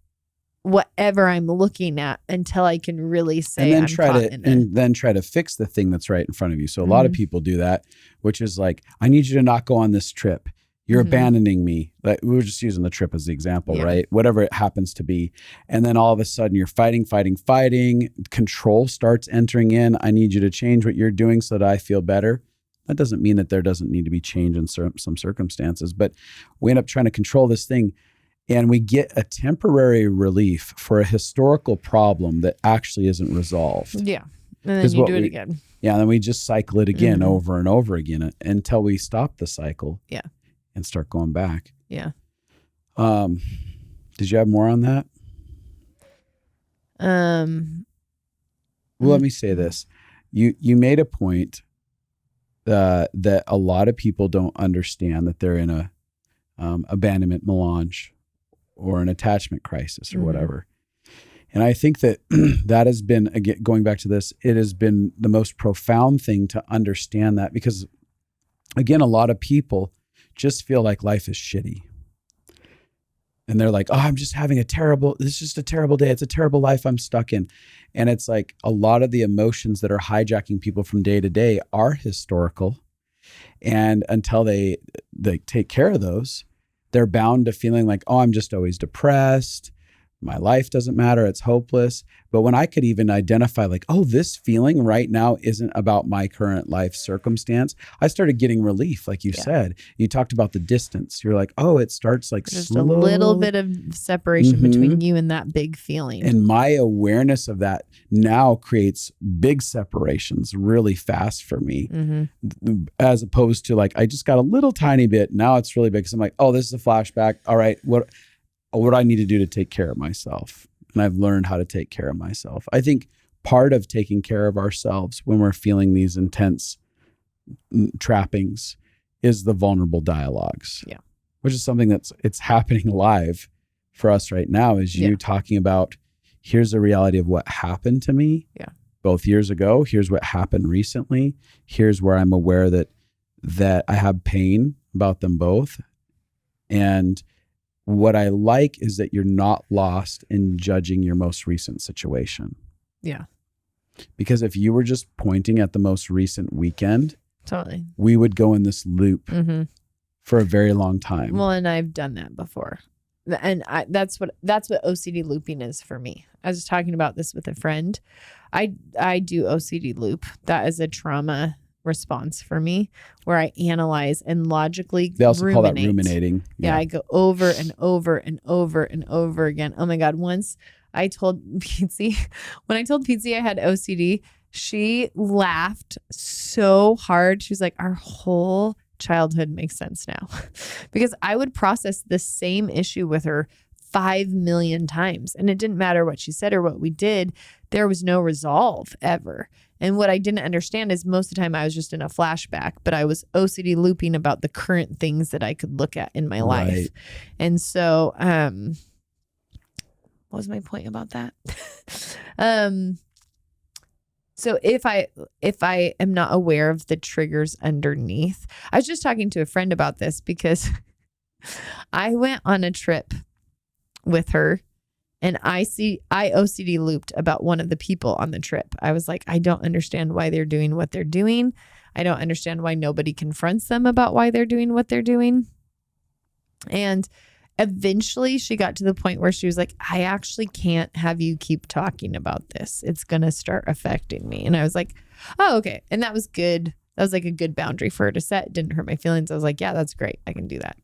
whatever I'm looking at until I can really say And then I'm caught in it. try to fix the thing that's right in front of you. So a lot of people do that, which is like, I need you to not go on this trip. You're abandoning me. Like, we were just using the trip as the example, Yeah. right? Whatever it happens to be. And then all of a sudden you're fighting. Control starts entering in. I need you to change what you're doing so that I feel better. That doesn't mean that there doesn't need to be change in some circumstances, but we end up trying to control this thing. And we get a temporary relief for a historical problem that actually isn't resolved. Yeah. And then you do it again. Yeah. And then we just cycle it again over and over again until we stop the cycle. Yeah. And start going back. Yeah. Did you have more on that? Well, let me say this. You made a point that a lot of people don't understand that they're in a abandonment melange or an attachment crisis or whatever. And I think that that has been, again, going back to this, it has been the most profound thing to understand that because, again, a lot of people just feel like life is shitty. And they're like, oh, this is just a terrible day. It's a terrible life I'm stuck in. And it's like a lot of the emotions that are hijacking people from day to day are historical. And until they take care of those, they're bound to feeling like, oh, I'm just always depressed. My life doesn't matter. It's hopeless. But when I could even identify like, oh, this feeling right now isn't about my current life circumstance, I started getting relief. Like you said, you talked about the distance. You're like, oh, it starts like just slow. a little bit of separation between you and that big feeling. And my awareness of that now creates big separations really fast for me, as opposed to like, I just got a little tiny bit. Now it's really big. Cause I'm like, oh, this is a flashback. All right. What do I need to do to take care of myself? And I've learned how to take care of myself. I think part of taking care of ourselves when we're feeling these intense trappings is the vulnerable dialogues. Yeah. Which is something it's happening live for us right now, is you talking about, here's the reality of what happened to me both years ago. Here's what happened recently. Here's where I'm aware that I have pain about them both. And what I like is that you're not lost in judging your most recent situation. Yeah. Because if you were just pointing at the most recent weekend, totally, we would go in this loop for a very long time. Well, and I've done that before. And that's what OCD looping is for me. I was talking about this with a friend. I do OCD loop. That is a trauma response for me, where I analyze and logically they also call that ruminating. Yeah, I go over and over and over and over again. Oh my God. Once I told Pizzi, when I told Pizzi I had OCD, she laughed so hard. She was like, our whole childhood makes sense now. Because I would process the same issue with her 5 million times. And it didn't matter what she said or what we did. There was no resolve ever. And what I didn't understand is most of the time I was just in a flashback, but I was OCD looping about the current things that I could look at in my life. Right. And so, what was my point about that? So if I am not aware of the triggers underneath, I was just talking to a friend about this because I went on a trip with her and I OCD looped about one of the people on the trip. I was like, I don't understand why they're doing what they're doing. I don't understand why nobody confronts them about why they're doing what they're doing. And eventually she got to the point where she was like, I actually can't have you keep talking about this. It's going to start affecting me. And I was like, oh, okay. And that was good. that was like a good boundary for her to set. It didn't hurt my feelings. I was like, yeah, that's great. I can do that.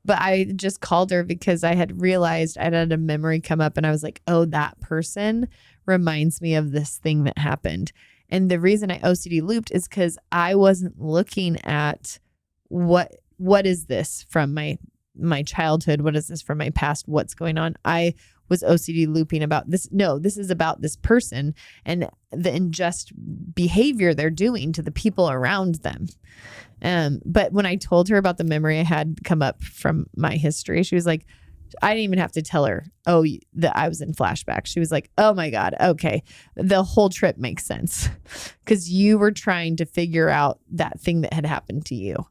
But I just called her because I had realized I had a memory come up and I was like, oh, that person reminds me of this thing that happened. And the reason I OCD looped is because I wasn't looking at what is this from my childhood? What is this from my past? What's going on? I was OCD looping about this. No, this is about this person and the unjust behavior they're doing to the people around them. But when I told her about the memory I had come up from my history, she was like, I didn't even have to tell her, that I was in flashback. She was like, oh my God, okay. The whole trip makes sense because you were trying to figure out that thing that had happened to you.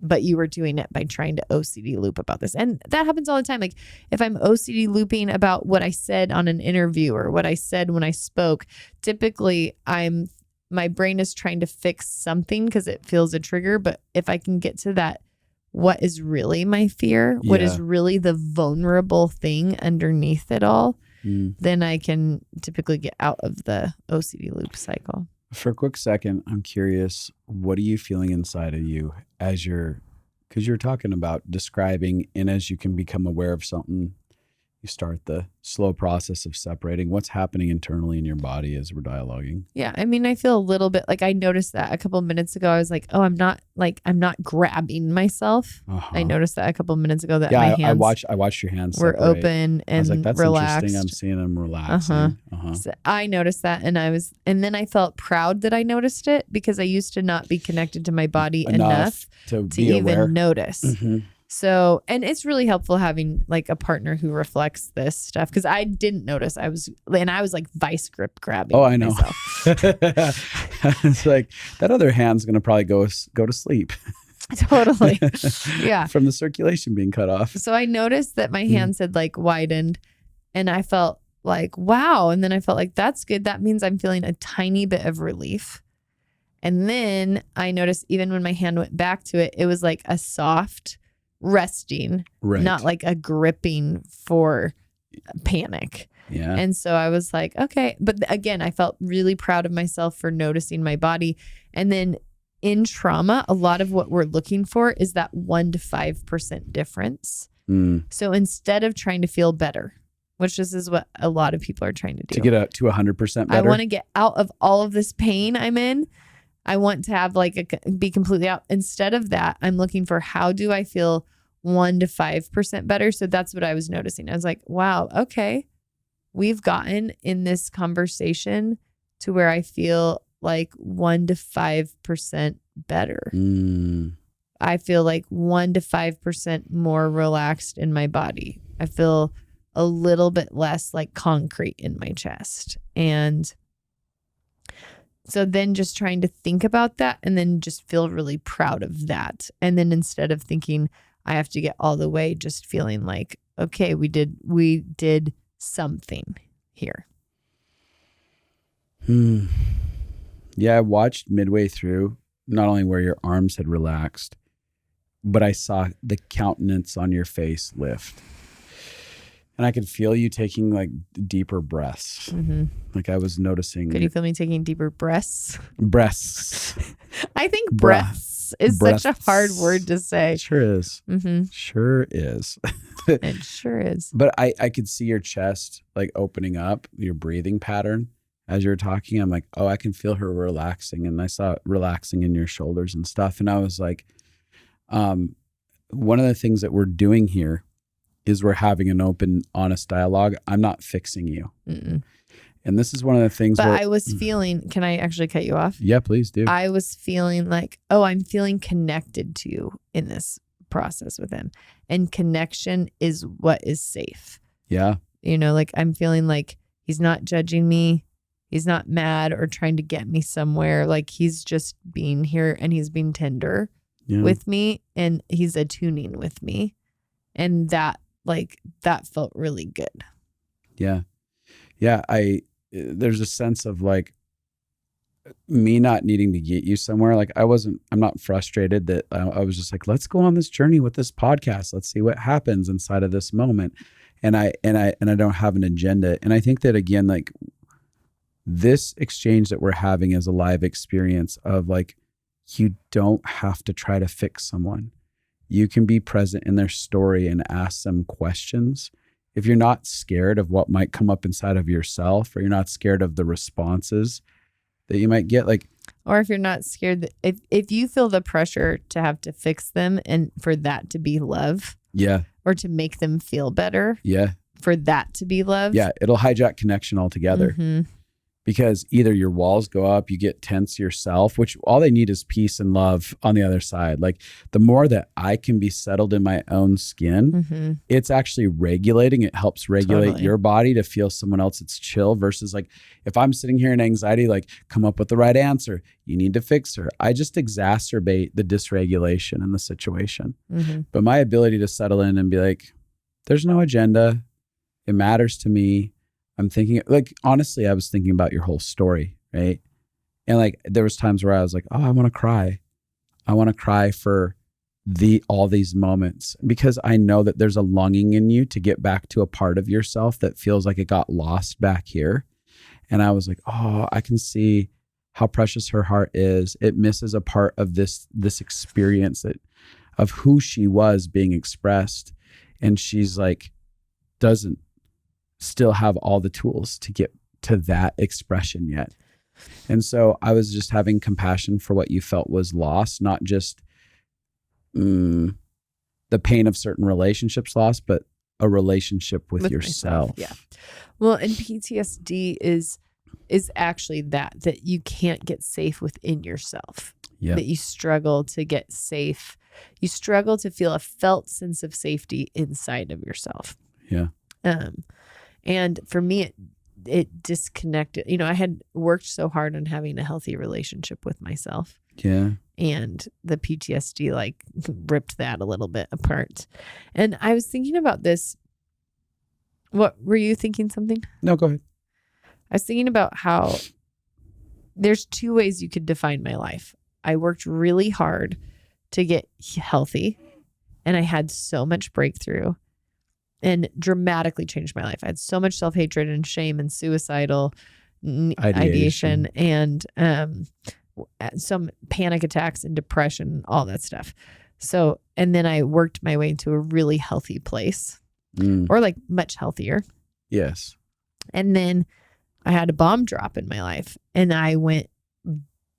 But you were doing it by trying to OCD loop about this. And that happens all the time. Like if I'm OCD looping about what I said on an interview or what I said when I spoke, typically my brain is trying to fix something because it feels a trigger. But if I can get to that, what is really my fear, what is really the vulnerable thing underneath it all, then I can typically get out of the OCD loop cycle. For a quick second, I'm curious, what are you feeling inside of you because you're talking about describing, and as you can become aware of something, you start the slow process of separating. What's happening internally in your body as we're dialoguing? Yeah. I mean, I feel a little bit like I noticed that a couple of minutes ago. I was like, oh, I'm not grabbing myself. I noticed that a couple of minutes ago that my hands I watched your hands were separate. open and I was like, that's relaxed. interesting. I'm seeing them relaxing. So I noticed that and then I felt proud that I noticed it because I used to not be connected to my body enough to even notice. So, and it's really helpful having like a partner who reflects this stuff because I didn't notice. I was like vice grip grabbing. Oh, I know. Myself. It's like that other hand's going to probably go to sleep. Totally. Yeah. From the circulation being cut off. So I noticed that my hands had like widened and I felt like, wow. And then I felt like that's good. That means I'm feeling a tiny bit of relief. And then I noticed even when my hand went back to it, it was like a soft resting, not like a gripping for panic. Yeah. And so I was like, okay. But again, I felt really proud of myself for noticing my body. And then in trauma, a lot of what we're looking for is that 1% to 5% difference. So instead of trying to feel better, which this is what a lot of people are trying to do. To get up to 100% better. I want to get out of all of this pain I'm in. I want to have be completely out. Instead of that, I'm looking for how do I feel 1% to 5% better. So that's what I was noticing. I was like, wow, okay. We've gotten in this conversation to where I feel like 1% to 5% better. I feel like 1% to 5% more relaxed in my body. I feel a little bit less like concrete in my chest. And so then just trying to think about that and then just feel really proud of that. And then instead of thinking I have to get all the way, just feeling like, okay, we did something here. Yeah, I watched midway through, not only where your arms had relaxed, but I saw the countenance on your face lift. And I could feel you taking like deeper breaths. Like I was noticing. Could you feel me taking deeper breaths? Breaths. I think breaths is such a hard word to say. It sure is. Sure is. It sure is. But I could see your chest like opening up, your breathing pattern as you were talking. I'm like, oh, I can feel her relaxing. And I saw it relaxing in your shoulders and stuff. And I was like, one of the things that we're doing here is we're having an open, honest dialogue. I'm not fixing you. And this is one of the things But I was feeling, can I actually cut you off? Yeah, please do. I was feeling like, oh, I'm feeling connected to you in this process with him. And connection is what is safe. Yeah. You know, like I'm feeling like he's not judging me. He's not mad or trying to get me somewhere. Like he's just being here and he's being tender with me and he's attuning with me. And that felt really good. Yeah. Yeah. There's a sense of like, me not needing to get you somewhere. Like I'm not frustrated that I was just like, let's go on this journey with this podcast. Let's see what happens inside of this moment. And I don't have an agenda. And I think that again, like this exchange that we're having is a live experience of like, you don't have to try to fix someone. You can be present in their story and ask them questions. If you're not scared of what might come up inside of yourself, or you're not scared of the responses that you might get, like, or if you're not scared that if you feel the pressure to have to fix them and for that to be love, or to make them feel better, for that to be love, it'll hijack connection altogether. Because either your walls go up, you get tense yourself, which all they need is peace and love on the other side. Like the more that I can be settled in my own skin, it's actually regulating. It helps regulate your body to feel someone else that's chill versus like, if I'm sitting here in anxiety, like come up with the right answer. You need to fix her. I just exacerbate the dysregulation in the situation. But my ability to settle in and be like, there's no agenda. It matters to me. I'm thinking, like, honestly, I was thinking about your whole story, right? And like, there was times where I was like, oh, I want to cry. I want to cry for all these moments because I know that there's a longing in you to get back to a part of yourself that feels like it got lost back here. And I was like, oh, I can see how precious her heart is. It misses a part of this experience of who she was being expressed. And she's like, doesn't still have all the tools to get to that expression yet. And so I was just having compassion for what you felt was lost, not just the pain of certain relationships lost, but a relationship with yourself. Myself, yeah. Well, and PTSD is actually that you can't get safe within yourself. That you struggle to get safe. You struggle to feel a felt sense of safety inside of yourself. And for me, it disconnected. You know, I had worked so hard on having a healthy relationship with myself. And the PTSD like ripped that a little bit apart. And I was thinking about this. What were you thinking something? No, go ahead. I was thinking about how there's two ways you could define my life. I worked really hard to get healthy and I had so much breakthrough and dramatically changed my life. I had so much self-hatred and shame and suicidal ideation and some panic attacks and depression, all that stuff. So, and then I worked my way into a really healthy place or like much healthier. Yes. And then I had a bomb drop in my life and I went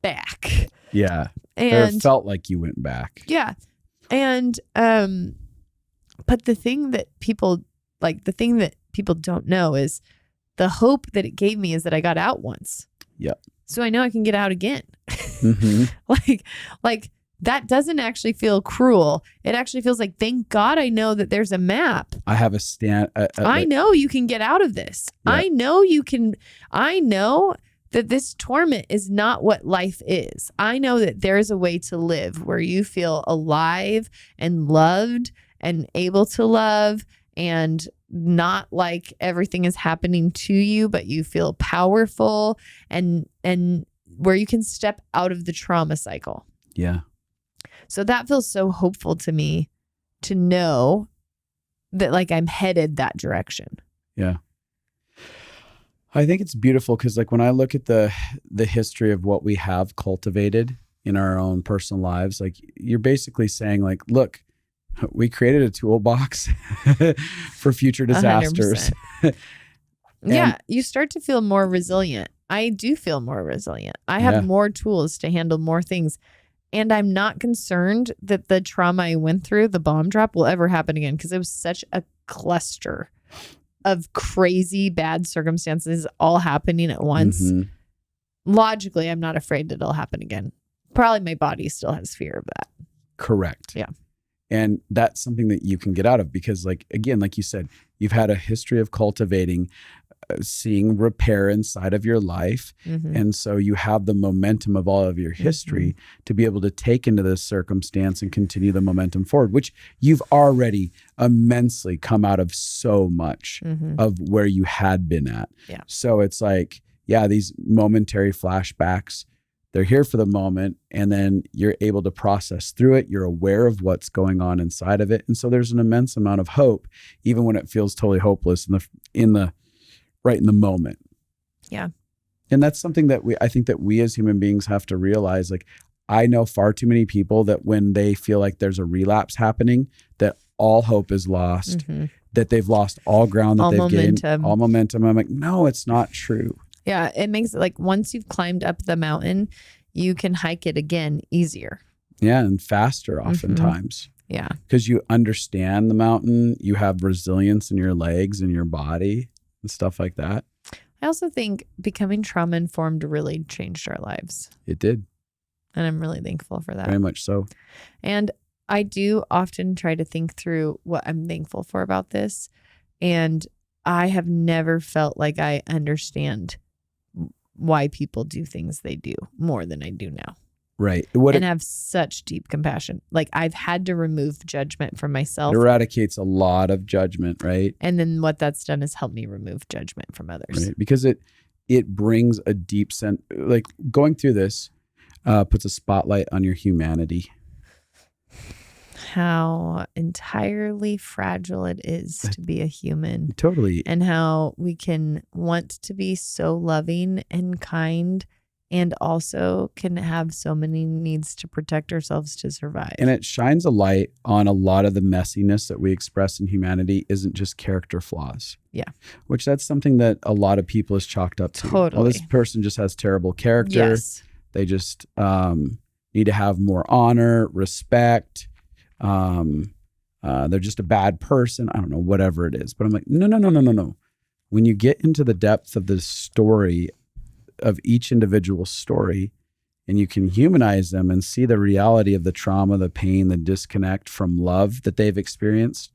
back. Yeah. And it felt like you went back. Yeah. And, but the thing that people don't know is the hope that it gave me is that I got out once. Yep. So I know I can get out again. Like that doesn't actually feel cruel. It actually feels like, thank God I know that there's a map. I have a stand. I know you can get out of this. Yep. I know that this torment is not what life is. I know that there is a way to live where you feel alive and loved and able to love and not like everything is happening to you, but you feel powerful and where you can step out of the trauma cycle. Yeah. So that feels so hopeful to me to know that like I'm headed that direction. Yeah. I think it's beautiful because like when I look at the history of what we have cultivated in our own personal lives, like you're basically saying like, look, we created a toolbox for future disasters. Yeah. You start to feel more resilient. I do feel more resilient. I have more tools to handle more things. And I'm not concerned that the trauma I went through, the bomb drop, will ever happen again because it was such a cluster of crazy bad circumstances all happening at once. Logically, I'm not afraid that it'll happen again. Probably my body still has fear of that. Correct. Yeah. And that's something that you can get out of because like, again, like you said, you've had a history of cultivating, seeing repair inside of your life. And so you have the momentum of all of your history to be able to take into this circumstance and continue the momentum forward, which you've already immensely come out of so much of where you had been at. Yeah. So it's like, yeah, these momentary flashbacks They're here for the moment, and then you're able to process through it. You're aware of what's going on inside of it. And so there's an immense amount of hope, even when it feels totally hopeless in the right in the moment. Yeah. And that's something that I think that we as human beings have to realize. Like, I know far too many people that when they feel like there's a relapse happening, that all hope is lost, that they've lost all ground that they've gained, all momentum. I'm like, no, it's not true. Yeah. It makes it like once you've climbed up the mountain, you can hike it again easier. Yeah. And faster oftentimes. Yeah. Because you understand the mountain, you have resilience in your legs and your body and stuff like that. I also think becoming trauma informed really changed our lives. It did. And I'm really thankful for that. Very much so. And I do often try to think through what I'm thankful for about this. And I have never felt like I understand why people do things they do more than I do now. Right. And have such deep compassion. Like, I've had to remove judgment from myself. It eradicates a lot of judgment, right? And then what that's done is help me remove judgment from others. Right. Because it brings a deep sense, like going through this puts a spotlight on your humanity. How entirely fragile it is to be a human. Totally. And how we can want to be so loving and kind, and also can have so many needs to protect ourselves to survive. And it shines a light on a lot of the messiness that we express in humanity isn't just character flaws. Yeah. Which that's something that a lot of people is chalked up to. Totally. Well, this person just has terrible character. Yes. They just need to have more honor, respect. They're just a bad person. I don't know, whatever it is. But I'm like, no. When you get into the depth of the story of each individual story, and you can humanize them and see the reality of the trauma, the pain, the disconnect from love that they've experienced,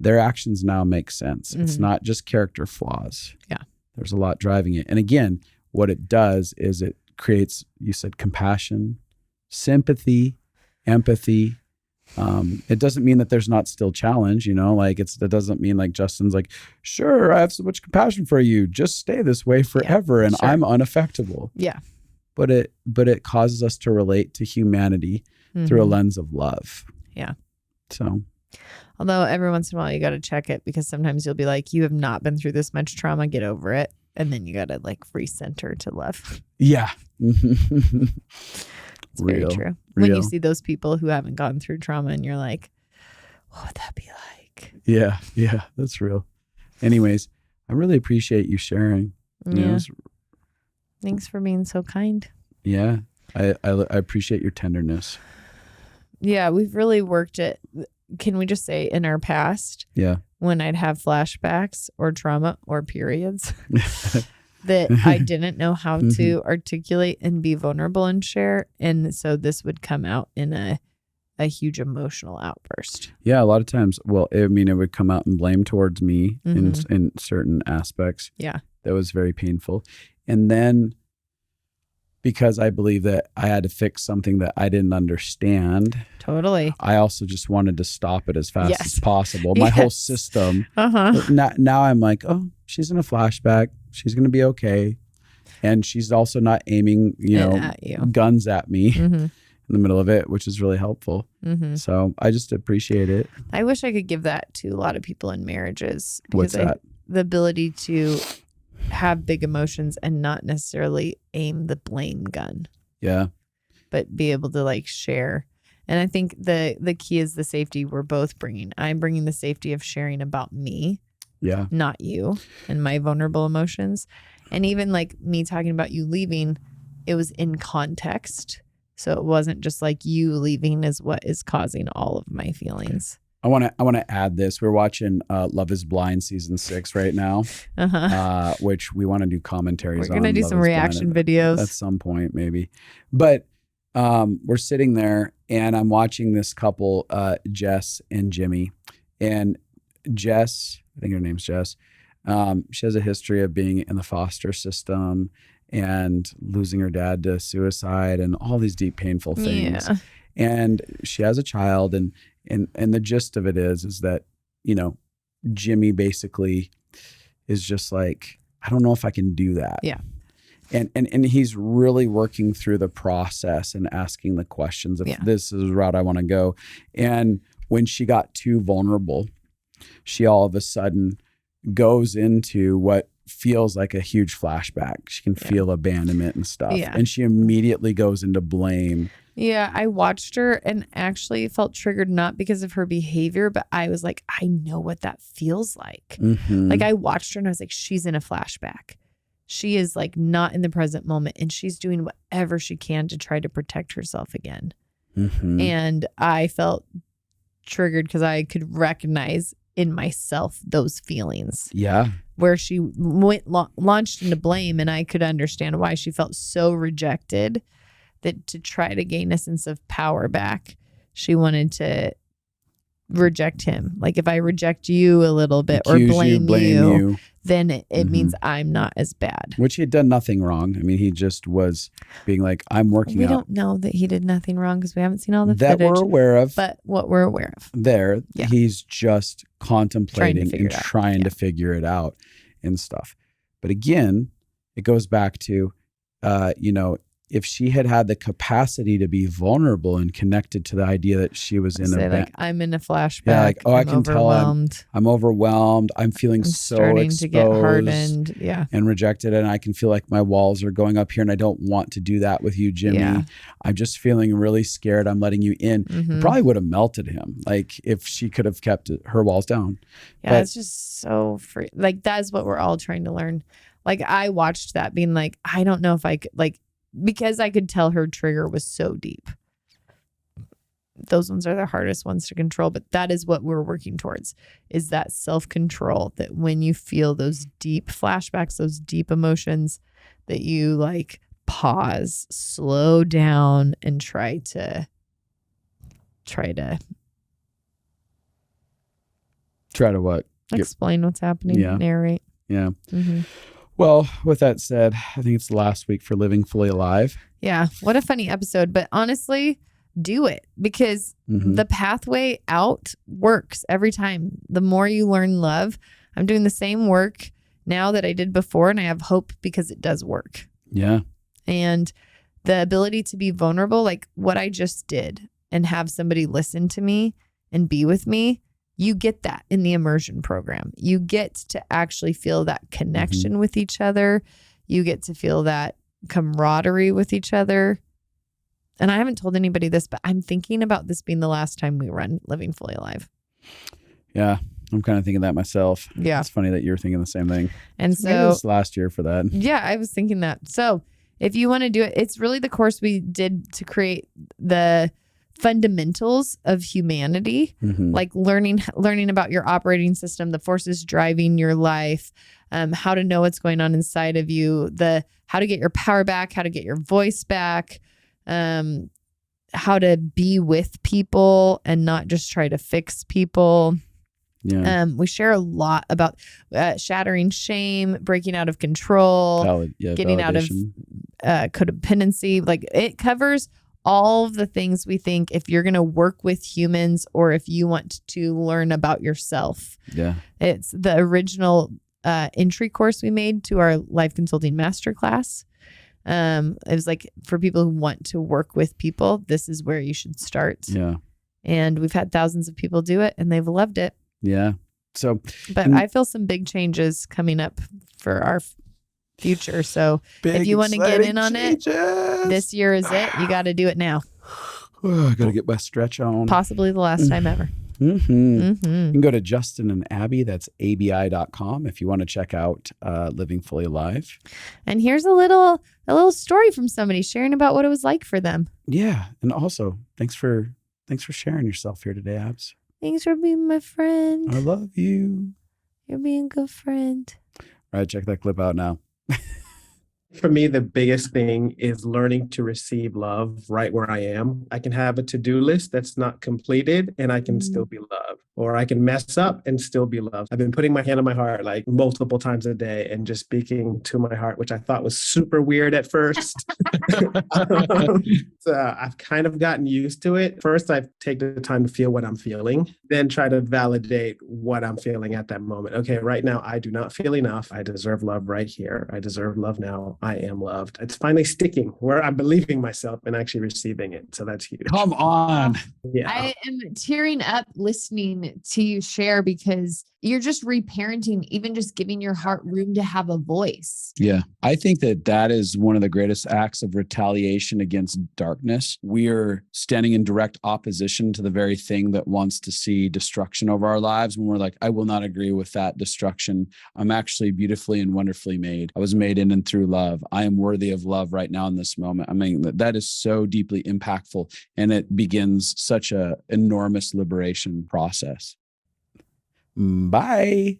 their actions now make sense. It's not just character flaws. Yeah. There's a lot driving it. And again, what it does is it creates, you said, compassion, sympathy, empathy. It doesn't mean that there's not still challenge, like that doesn't mean like Justin's like, sure, I have so much compassion for you. Just stay this way forever. And I'm unaffectable. Yeah. But it causes us to relate to humanity through a lens of love. Yeah. So, although every once in a while you got to check it, because sometimes you'll be like, you have not been through this much trauma, get over it. And then you got to like recenter to love. Yeah. It's very true. When you see those people who haven't gone through trauma and you're like, what would that be like? Yeah. Yeah. That's real. Anyways, I really appreciate you sharing. Yeah. Thanks for being so kind. Yeah. I appreciate your tenderness. Yeah. We've really worked it. Can we just say in our past? Yeah. When I'd have flashbacks or trauma or periods that I didn't know how to articulate and be vulnerable and share. And so this would come out in a huge emotional outburst. Yeah, a lot of times, well, it would come out in blame towards me in certain aspects. Yeah. That was very painful. And then because I believe that I had to fix something that I didn't understand. Totally. I also just wanted to stop it as fast as possible. My whole system. Now I'm like, oh, she's in a flashback. She's going to be okay. And she's also not aiming, guns at me in the middle of it, which is really helpful. So I just appreciate it. I wish I could give that to a lot of people in marriages. What's that? The ability to have big emotions and not necessarily aim the blame gun. Yeah. But be able to like share. And I think the key is the safety we're both bringing. I'm bringing the safety of sharing about me. Yeah. Not you and my vulnerable emotions. And even like me talking about you leaving, it was in context. So it wasn't just like you leaving is what is causing all of my feelings. I want to add this. We're watching Love is Blind season 6 right now, which we want to do commentaries on. We're going to do some reaction videos at some point maybe. But we're sitting there and I'm watching this couple, Jess and Jimmy. And Jess, I think her name's Jess, she has a history of being in the foster system and losing her dad to suicide and all these deep, painful things. Yeah. And she has a child, and the gist of it is that, Jimmy basically is just like, I don't know if I can do that. Yeah. And he's really working through the process and asking the questions if this is the route I want to go. And when she got too vulnerable, she all of a sudden goes into what feels like a huge flashback. She can feel abandonment and stuff. Yeah. And she immediately goes into blame. Yeah, I watched her and actually felt triggered, not because of her behavior, but I was like, I know what that feels like. Mm-hmm. Like I watched her and I was like, she's in a flashback. She is like not in the present moment and she's doing whatever she can to try to protect herself again. Mm-hmm. And I felt triggered because I could recognize in myself those feelings. Yeah. Where she went launched into blame, and I could understand why she felt so rejected that to try to gain a sense of power back, she wanted to reject him. Like if I reject you a little bit or blame you, then it means I'm not as bad. Which he had done nothing wrong. I mean, he just was being like, I'm working We out. don't know that he did nothing wrong because we haven't seen all the that footage. we're aware of. But what we're aware of. There, he's just contemplating and trying to figure it out and stuff. But again, it goes back to, if she had had the capacity to be vulnerable and connected to the idea that she was in I'm in a flashback. Yeah, like, I can tell I'm overwhelmed. I'm feeling so starting exposed to get hardened. Yeah. And rejected. And I can feel like my walls are going up here and I don't want to do that with you, Jimmy. Yeah. I'm just feeling really scared. I'm letting you in. It probably would have melted him. Like if she could have kept her walls down. Yeah, it's just so free. Like that's what we're all trying to learn. Like I watched that being like, I don't know if I could because I could tell her trigger was so deep. Those ones are the hardest ones to control, but that is what we're working towards, is that self-control, that when you feel those deep flashbacks, those deep emotions, that you like pause, slow down, and try to what? Explain what's happening. Yeah. Narrate. Yeah. Well, with that said, I think it's the last week for Living Fully Alive. Yeah. What a funny episode. But honestly, do it, because the pathway out works every time. The more you learn love, I'm doing the same work now that I did before, and I have hope because it does work. Yeah. And the ability to be vulnerable, like what I just did, and have somebody listen to me and be with me. You get that in the immersion program. You get to actually feel that connection with each other. You get to feel that camaraderie with each other. And I haven't told anybody this, but I'm thinking about this being the last time we run Living Fully Alive. Yeah, I'm kind of thinking that myself. Yeah. It's funny that you're thinking the same thing. And so maybe this last year for that. Yeah, I was thinking that. So if you want to do it, it's really the course we did to create the fundamentals of humanity, like learning about your operating system, the forces driving your life, how to know what's going on inside of you, how to get your power back, how to get your voice back, how to be with people and not just try to fix people. Yeah. We share a lot about shattering shame, breaking out of control, getting out of codependency. Like it covers all of the things we think if you're going to work with humans or if you want to learn about yourself. Yeah. It's the original entry course we made to our life consulting masterclass. It was like for people who want to work with people, this is where you should start. Yeah. And we've had thousands of people do it and they've loved it. Yeah. But I feel some big changes coming up for our future. So if you want to get in on it, this year is it. You got to do it now. I got to get my stretch on. Possibly the last time ever. You can go to Justin and Abby. That's abi.com if you want to check out Living Fully Alive. And here's a little story from somebody sharing about what it was like for them. Yeah. And also, thanks for sharing yourself here today, Abs. Thanks for being my friend. I love you. You're being a good friend. All right, check that clip out now. For me, the biggest thing is learning to receive love right where I am. I can have a to-do list that's not completed and I can still be loved. or I can mess up and still be loved. I've been putting my hand on my heart like multiple times a day and just speaking to my heart, which I thought was super weird at first. So I've kind of gotten used to it. First, I take the time to feel what I'm feeling, then try to validate what I'm feeling at that moment. Okay, right now, I do not feel enough. I deserve love right here. I deserve love now. I am loved. It's finally sticking where I'm believing myself and actually receiving it. So that's huge. Come on. Yeah. I am tearing up listening to you share because you're just reparenting, even just giving your heart room to have a voice. Yeah. I think that that is one of the greatest acts of retaliation against darkness. We are standing in direct opposition to the very thing that wants to see destruction over our lives. When we're like, I will not agree with that destruction. I'm actually beautifully and wonderfully made. I was made in and through love. I am worthy of love right now in this moment. I mean, that is so deeply impactful, and it begins such a enormous liberation process. Bye.